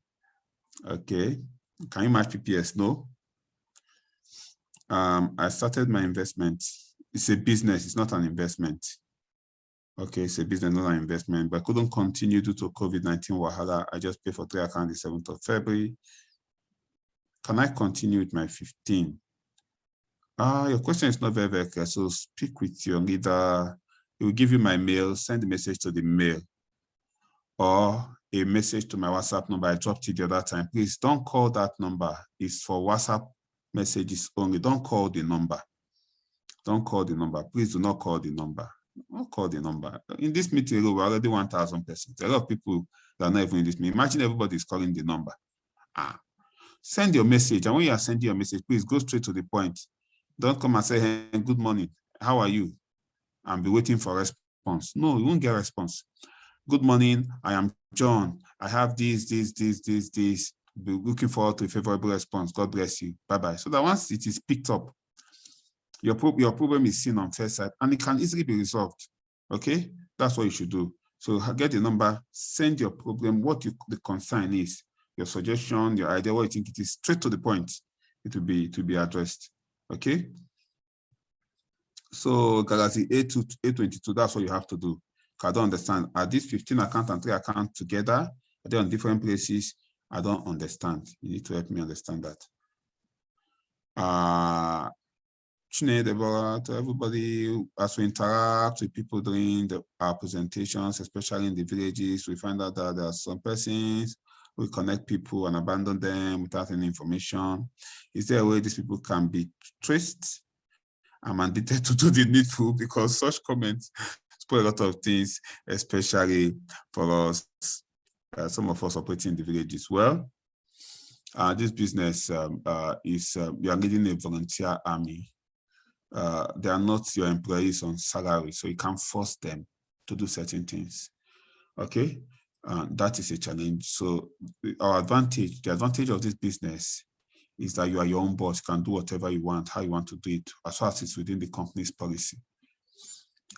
Okay, can you match PPS? No. I started my investment. It's a business, it's not an investment. Okay, it's a business, not an investment, but I couldn't continue due to COVID-19 wahala. I just paid for 3 accounts the 7th of February. Can I continue with my 15? Your question is not very, very clear. So speak with your leader. He will give you my mail, send the message to the mail, or a message to my WhatsApp number. I dropped it the other time. Please don't call that number. It's for WhatsApp messages only. Don't call the number. Don't call the number. Please do not call the number. Don't call the number. In this meeting, we're already 1,000 persons. A lot of people that are not even in this meeting. Imagine everybody is calling the number. Send your message. And when you are sending your message, please go straight to the point. Don't come and say, hey, good morning. How are you? And be waiting for a response. No, you won't get a response. Good morning. I am John. I have this. Be looking forward to a favorable response. God bless you. Bye-bye. So that once it is picked up, your problem is seen on first sight and it can easily be resolved. Okay? That's what you should do. So get the number, send your problem, what the concern is, your suggestion, your idea, what you think it is, straight to the point. It will be addressed. Okay? So Galaxy A22, that's what you have to do. I don't understand. Are these 15 accounts and 3 accounts together? Are they on different places? I don't understand. You need to help me understand that. Deborah, to everybody, as we interact with people during our presentations, especially in the villages, we find out that there are some persons we connect people and abandon them without any information. Is there a way these people can be traced? I'm mandated to do the needful because such comments spoil a lot of things, especially for us, some of us operating in the villages. Well, this business is, you are leading a volunteer army. They are not your employees on salary, so you can't force them to do certain things. Okay, that is a challenge. So the advantage of this business is that you are your own boss. You can do whatever you want, how you want to do it, as far as it's within the company's policy.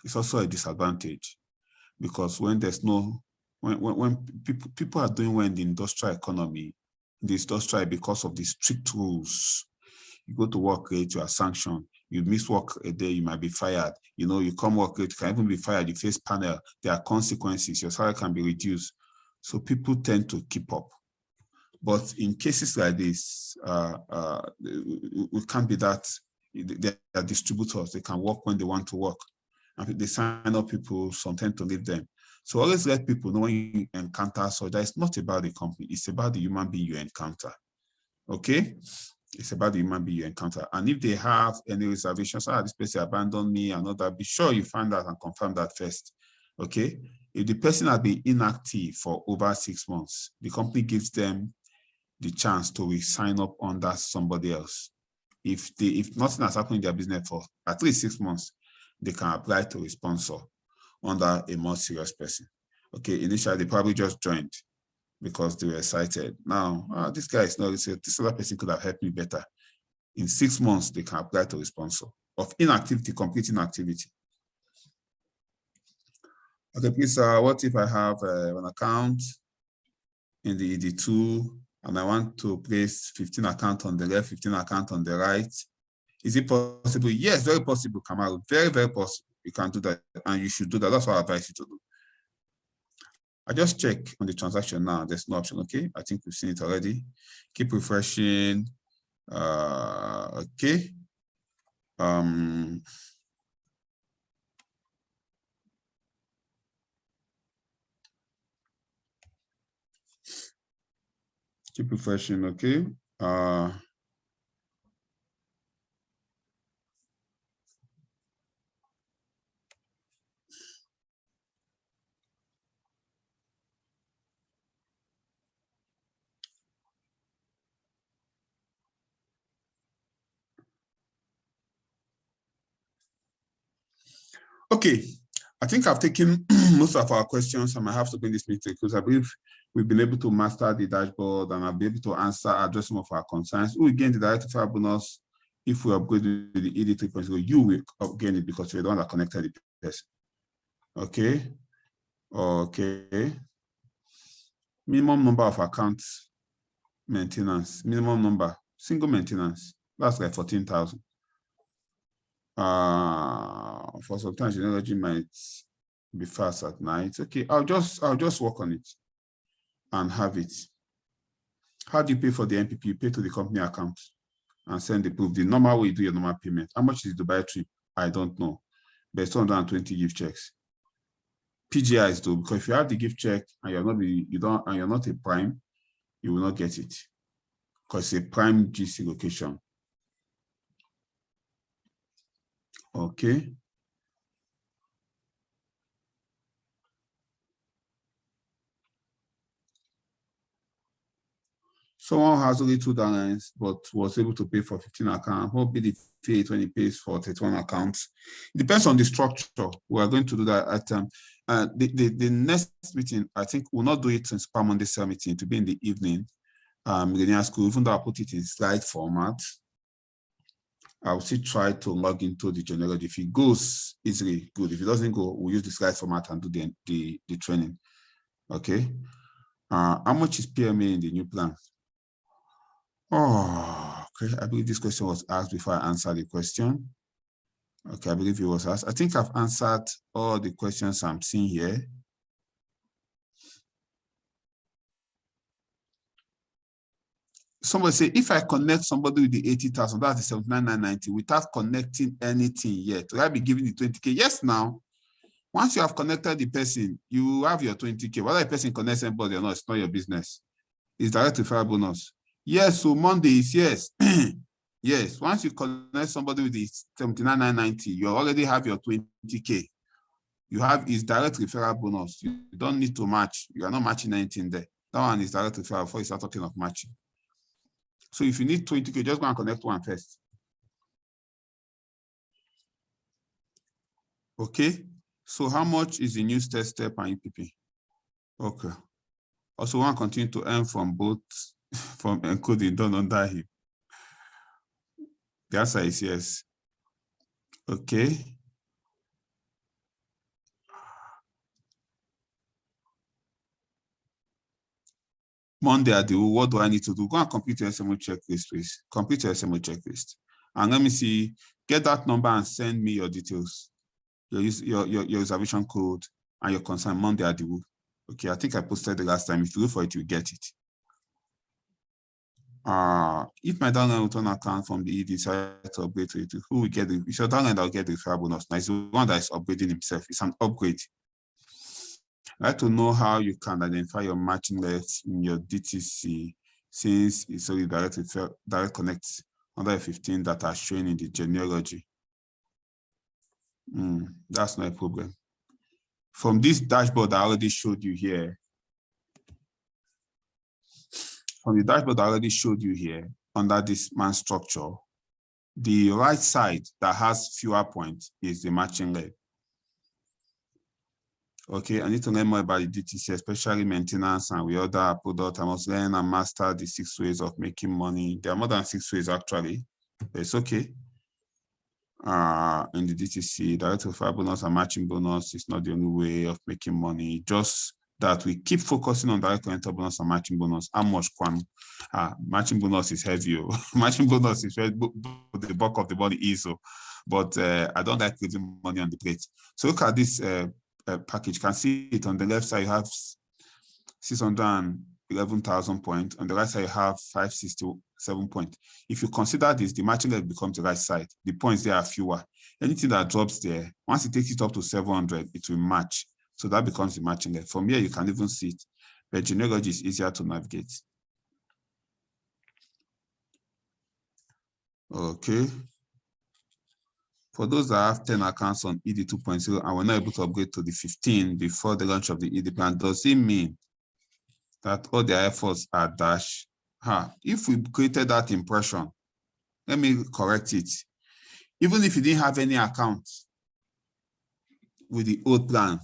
It's also a disadvantage because when there's no, when people are doing well in the industrial economy, because of the strict rules. You go to work late, you are sanctioned. You miss work a day, you might be fired. You know, you come work late, you can even be fired. You face panel, there are consequences. Your salary can be reduced. So people tend to keep up. But in cases like this, we can't be that. They are distributors. They can work when they want to work. And if they sign up people, sometimes to leave them. So always let people know when you encounter that it's not about the company. It's about the human being you encounter. Okay? It's about the human being you encounter. And if they have any reservations, this person abandoned me and all that, be sure you find out and confirm that first. Okay? If the person has been inactive for over 6 months, the company gives them the chance to sign up under somebody else. If nothing has happened in their business for at least 6 months, they can apply to a sponsor under a more serious person. Okay, initially they probably just joined because they were excited. Now, this guy is not, this other person could have helped me better. In 6 months, they can apply to a sponsor of inactivity, complete inactivity. Okay, please, what if I have an account in the ED2 and I want to place 15 accounts on the left, 15 accounts on the right? Is it possible? Yes, very possible, Kamal. Very, very possible. You can do that, and you should do that. That's what I advise you to do. I just check on the transaction now. There's no option. Okay, I think we've seen it already. Keep refreshing. Okay. Keep refreshing. Okay. Okay, I think I've taken most of our questions. I might have to bring this meeting because I believe we've been able to master the dashboard and I'll be able to address some of our concerns. We will gain the direct referral bonus if we upgrade with the ED 3.0. You will gain it because you're the one that connected the person. Okay. Okay. Minimum number of accounts maintenance. Minimum number, single maintenance. That's like 14,000. For sometimes technology might be fast at night. Okay, I'll just work on it and have it. How do you pay for the NPP? You pay to the company account and send the proof. The normal way you do your normal payment. How much is the Dubai trip? I don't know. But it's 220 gift checks. PGI is though, because if you have the gift check and you're not a prime, you will not get it because it's a prime GC location. Okay. Someone has only $2 but was able to pay for 15 accounts. What will be the fee when he pays for 31 accounts? It depends on the structure. We are going to do that at the next meeting. I think we'll not do it in Super Monday cell meeting. To be in the evening. Millennial School, even though I put it in slide format, I'll still try to log into the general. If it goes easily, good. If it doesn't go, we'll use the slide format and do the training. Okay. How much is PMA in the new plan? Oh, okay. I believe this question was asked before I answered the question. Okay, I believe it was asked. I think I've answered all the questions I'm seeing here. Somebody say, if I connect somebody with the 80,000, that's the 79,990 without connecting anything yet, will I be giving the 20K? Yes, now. Once you have connected the person, you have your 20K. Whether the person connects anybody or not, it's not your business. It's direct referral bonus. Yes, so Mondays, yes. Yes, once you connect somebody with the 79,990, you already have your 20K. You have his direct referral bonus. You don't need to match. You are not matching anything there. That one is direct referral before you start talking of matching. So if you need 20K, just go and connect one first. Okay. So how much is the new step and EPP? Okay. Also, want to continue to earn from both from encoding done under him. The answer is yes. Okay. Monday at the what do I need to do? Go and complete your SMO checklist, please. Complete your SMO checklist. And let me see, get that number and send me your details, your reservation code and your concern Monday at the Woo. Okay, I think I posted the last time. If you look for it, you get it. If my downline return account from the ED decides to upgrade to it, who will get the, it's your downline that will get the referral bonus. Now, it's the one that is upgrading himself. It's an upgrade. I'd like to know how you can identify your matching left in your D.T.C since it's only direct connects under 15 that are shown in the genealogy. That's not a problem. From this dashboard I already showed you here, under this man structure, the right side that has fewer points is the matching leg. Okay, I need to learn more about the D.T.C, especially maintenance and with other products. I must learn and master the 6 ways of making money. There are more than 6 ways actually, but it's okay. In the D.T.C, direct referral bonus and matching bonus is not the only way of making money. Just that we keep focusing on direct connector bonus and matching bonus. How much quam? Matching bonus is heavy. Matching bonus is where the bulk of the body is. But I don't like losing money on the plate. So look at this package. You can see it on the left side. You have 611,000 points. On the right side, you have 567 points. If you consider this, the matching leg becomes the right side. The points there are fewer. Anything that drops there, once it takes it up to 700, it will match. So that becomes the matching leg. From here, you can even see it. But genealogy is easier to navigate. Okay. For those that have 10 accounts on ED 2.0 and were not able to upgrade to the 15 before the launch of the ED plan, does it mean that all their efforts are dashed? If we created that impression, let me correct it. Even if you didn't have any accounts with the old plan,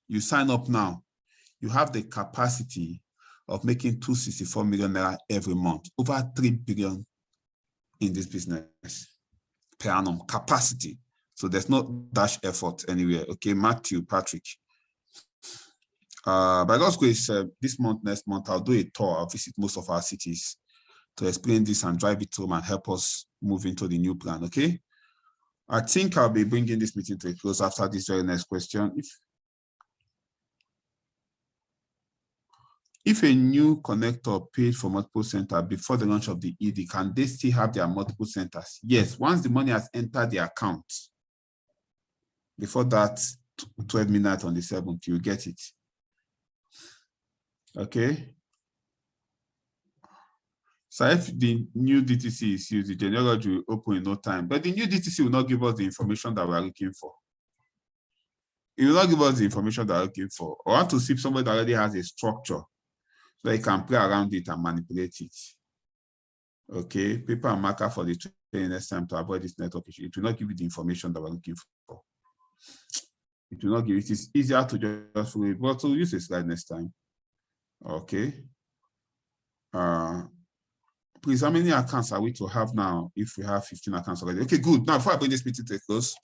you sign up now, you have the capacity of making 264 million naira every month, over 3 billion in this business per annum capacity. So there's no dash effort anywhere. Okay, Matthew, Patrick. By God's grace, this month, next month, I'll do a tour. I'll visit most of our cities to explain this and drive it home and help us move into the new plan, okay? I think I'll be bringing this meeting to a close after this very next question. If a new connector paid for multiple centers before the launch of the ED, can they still have their multiple centers? Yes, once the money has entered the account, before that 12 midnight on the 7th, you get it. Okay. So if the new D.T.C is used, the genealogy will open in no time, but the new D.T.C will not give us the information that we're looking for. It will not give us the information that we're looking for. I want to see if somebody that already has a structure so you can play around it and manipulate it. Okay, paper and marker for the training next time to avoid this network issue. It will not give you the information that we're looking for. It will not give it. It's easier to just follow it, but we'll use a slide next time. Okay. Please, how many accounts are we to have now if we have 15 accounts already? Okay, good. Now, before I bring this meeting to a close,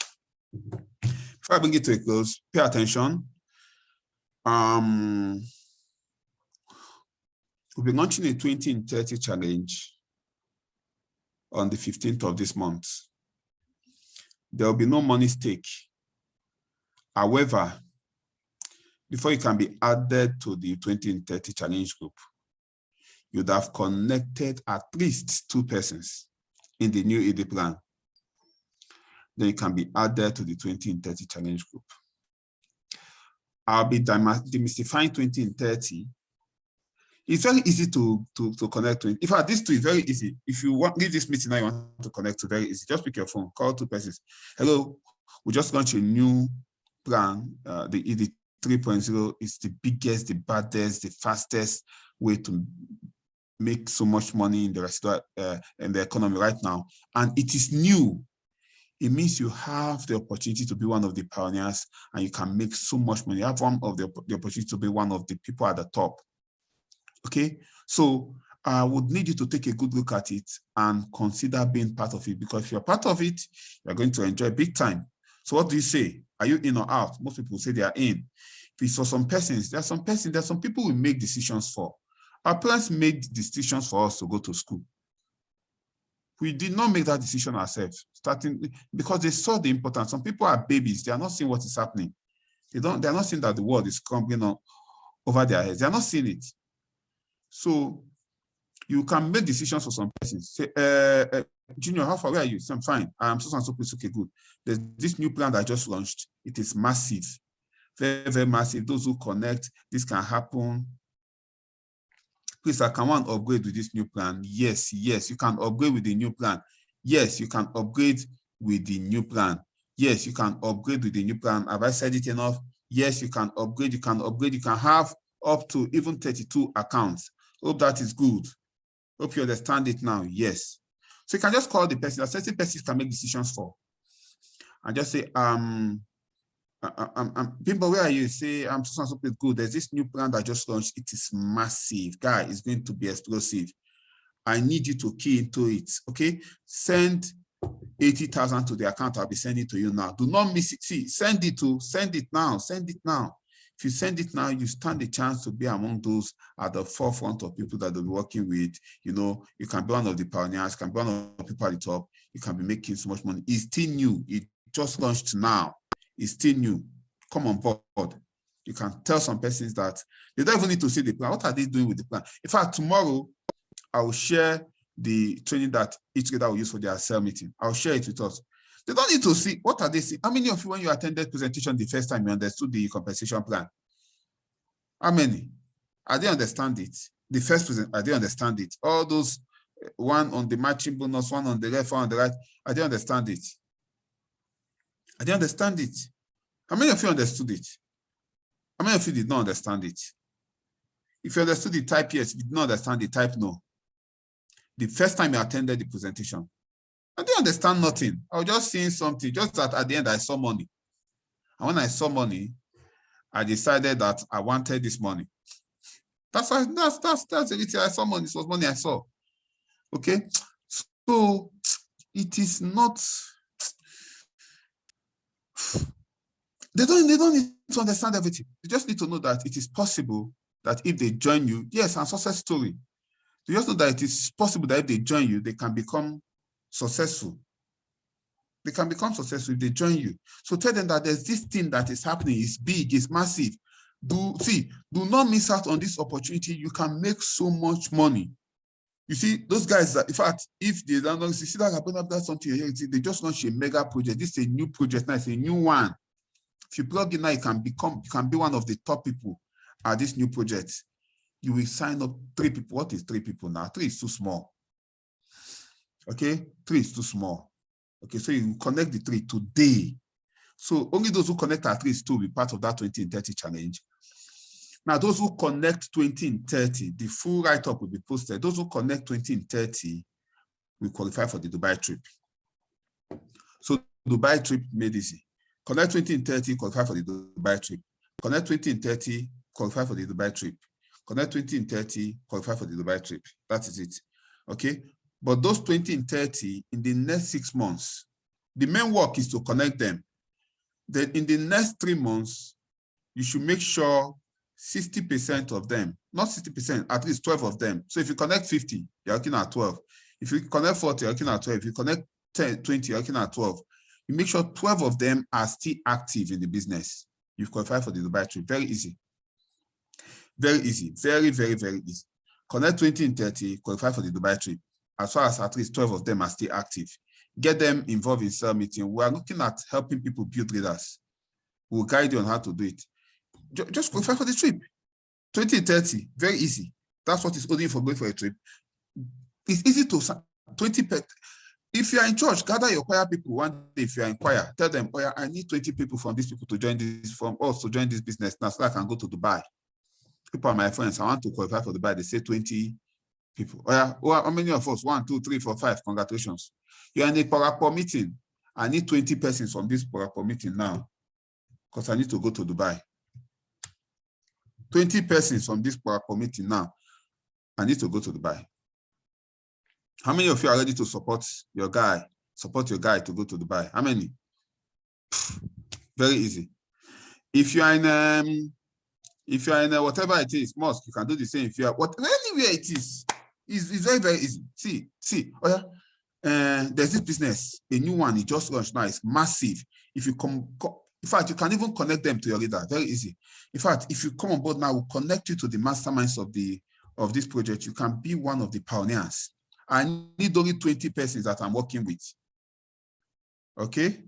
pay attention. We'll be launching a 20 in 30 challenge on the 15th of this month. There will be no money stake. However, before you can be added to the 20 in 30 challenge group, you'd have connected at least 2 persons in the new ED plan. Then you can be added to the 20 in 30 challenge group. I'll be demystifying 20 in 30. It's very easy to connect to it. In fact, this too is very easy. If you want leave this meeting now, you want to connect to, very easy. Just pick your phone, call 2 persons. Hello, we just launched a new plan. The ED 3.0 is the biggest, the baddest, the fastest way to make so much money in the residual in the economy right now. And it is new. It means you have the opportunity to be one of the pioneers and you can make so much money. You have one of the opportunity to be one of the people at the top. Okay, so I would need you to take a good look at it and consider being part of it, because if you're part of it, you're going to enjoy big time. So what do you say? Are you in or out? Most people say they are in. If it's for some persons, there's some people we make decisions for. Our parents made decisions for us to go to school. We did not make that decision ourselves, because they saw the importance. Some people are babies. They are not seeing what is happening. They're not seeing that the world is crumbling on over their heads. They're not seeing it. So you can make decisions for some persons. Say, Junior, how far away are you? So I'm fine. I'm so please. Okay, good. There's this new plan that I just launched. It is massive, very, very massive. Those who connect, this can happen. Please, I can want to upgrade with this new plan. Yes, you can upgrade with the new plan. Yes, you can upgrade with the new plan. Yes, you can upgrade with the new plan. Have I said it enough? Yes, you can upgrade. You can upgrade. You can have up to even 32 accounts. Hope that is good. Hope you understand it now. Yes. So you can just call the person. A certain person can make decisions for. And just say, Bimbo, where are you? Say, I'm so good. There's this new plan that I just launched. It is massive. Guy, it's going to be explosive. I need you to key into it. Okay? Send 80,000 to the account. I'll be sending to you now. Do not miss it. See, send it now. Send it now. If you send it now, you stand a chance to be among those at the forefront of people that they'll be working with. You know, you can be one of the pioneers, you can be one of the people at the top, you can be making so much money. It's still new. It just launched now. It's still new. Come on board. You can tell some persons that they don't even need to see the plan. What are they doing with the plan? In fact, tomorrow, I will share the training that each trader will use for their sell meeting. I'll share it with us. They don't need to see, what are they seeing? How many of you, when you attended presentation the first time, you understood the compensation plan? How many? I didn't understand it. The first present, I didn't understand it. All those, one on the matching bonus, one on the left, one on the right, I didn't understand it. I didn't understand it. How many of you understood it? How many of you did not understand it? If you understood the type yes, if you did not understand the type no. The first time you attended the presentation, I didn't understand nothing. I was just seeing something, just that at the end I saw money. And when I saw money, I decided that I wanted this money. That's the reason I saw money. This was money I saw. Okay? So it is not, they don't need to understand everything. They just need to know that it is possible that if they join you, yes, and success story. They just know that it is possible that if they join you, they can become successful. They can become successful if they join you. So tell them that there's this thing that is happening. It's big, it's massive. Do not miss out on this opportunity. You can make so much money. You see, those guys that, in fact, if they don't know, you see that happened after something here, they just launched a mega project. This is a new project now, it's a new one. If you plug in now, you can be one of the top people at this new project. You will sign up 3 people. What is 3 people now? 3 is too small. Okay, 3 is too small. Okay, so you connect the 3 today. So only those who connect at least 2 will be part of that 20 and 30 challenge. Now, those who connect 20 and 30, the full write-up will be posted. Those who connect 20 and 30 will qualify for the Dubai trip. So Dubai trip made easy. Connect 20 and 30, qualify for the Dubai trip. Connect 20 and 30, qualify for the Dubai trip. Connect 20 and 30, qualify for the Dubai trip. That is it. Okay? But those 20 and 30, in the next 6 months, the main work is to connect them. Then in the next 3 months, you should make sure 60% of them, not 60%, at least 12 of them. So if you connect 50, you're looking at 12. If you connect 40, you're looking at 12. If you connect 20, you're looking at 12. You make sure 12 of them are still active in the business. You've qualified for the Dubai trip. Very easy. Very easy. Very, very, very easy. Connect 20 and 30, qualify for the Dubai trip. As far as at least 12 of them are still active. Get them involved in sell meeting. We are looking at helping people build leaders. We'll guide you on how to do it. Just qualify for the trip. 20 and 30, very easy. That's what is holding for going for a trip. It's easy to 20. If you are in church, gather your choir people one day. If you are in choir, tell them, oh yeah, I need 20 people from these people to join this, from us to join this business now so I can go to Dubai. People are my friends. I want to qualify for Dubai. They say 20 people. Oh yeah, well, how many of us? 1, 2, 3, 4, 5. Congratulations. You're in a Parapo meeting. I need 20 persons from this Parapo meeting now because I need to go to Dubai. 20 persons from this Parapo meeting now. I need to go to Dubai. How many of you are ready to support your guy to go to Dubai? How many? Very easy. If you are in whatever it is, mosque, you can do the same. If you are anywhere it is, it's very, very easy. See, oh yeah. There's this business, a new one, it just launched now, it's massive. If you in fact, you can even connect them to your leader, very easy. In fact, if you come on board now, we'll connect you to the masterminds of this project. You can be one of the pioneers. I need only 20 persons that I'm working with. Okay?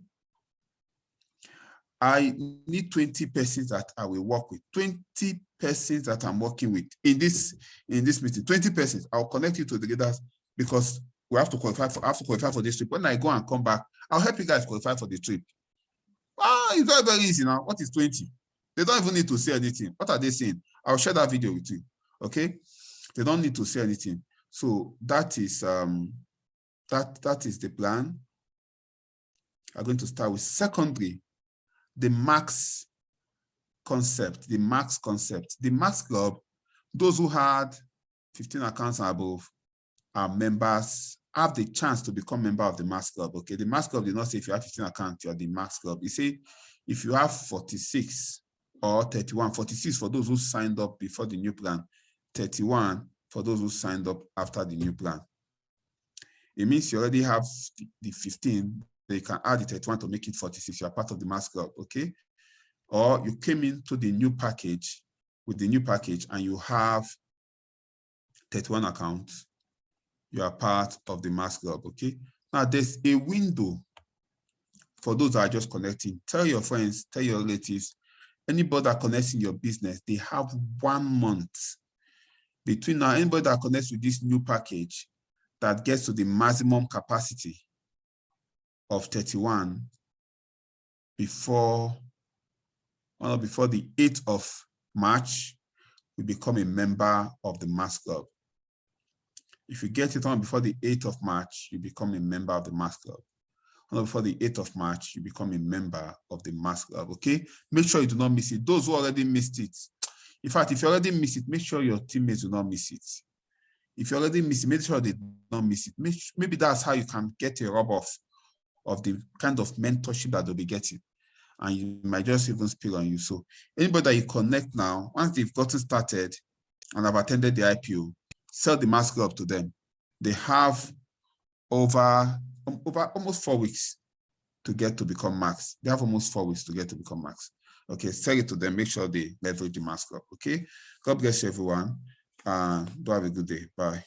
I need 20 persons that I will work with. 20 persons that I'm working with in this meeting. 20 persons. I'll connect you to the leaders because we have to qualify for this trip. When I go and come back, I'll help you guys qualify for the trip. It's very, very easy now. What is 20? They don't even need to say anything. What are they saying? I'll share that video with you. Okay? They don't need to say anything. So that is that is the plan. I'm going to start with secondary, the max concept, the max club. Those who had 15 accounts and above are members, have the chance to become member of the max club. Okay, the max club did not say if you have 15 accounts, you're the max club. You say if you have 46 or 31, 46 for those who signed up before the new plan, 31 for those who signed up after the new plan. It means you already have the 15, then you can add the 31 to make it 46. You are part of the mass club, okay? Or you came into the new package with the new package and you have 31 accounts, you are part of the mass club, okay? Now there's a window for those that are just connecting. Tell your friends, tell your relatives, anybody that connects in your business, they have 1 month. Between now, anybody that connects with this new package that gets to the maximum capacity of 31 before the 8th of March, we become a member of the mass club. If you get it on before the 8th of March, you become a member of the mass club. On before the 8th of March, you become a member of the mass club, okay? Make sure you do not miss it. Those who already missed it, in fact, if you already miss it, make sure your teammates do not miss it. If you already miss it, make sure they don't miss it. Maybe that's how you can get a rub off of the kind of mentorship that they'll be getting. And you might just even spill on you. So anybody that you connect now, once they've gotten started and have attended the IPO, sell the mass club to them. They have over almost 4 weeks to get to become max. They have almost 4 weeks to get to become max. Okay, sell it to them. Make sure they leverage the mass club. Okay, God bless you, everyone. Do have a good day. Bye.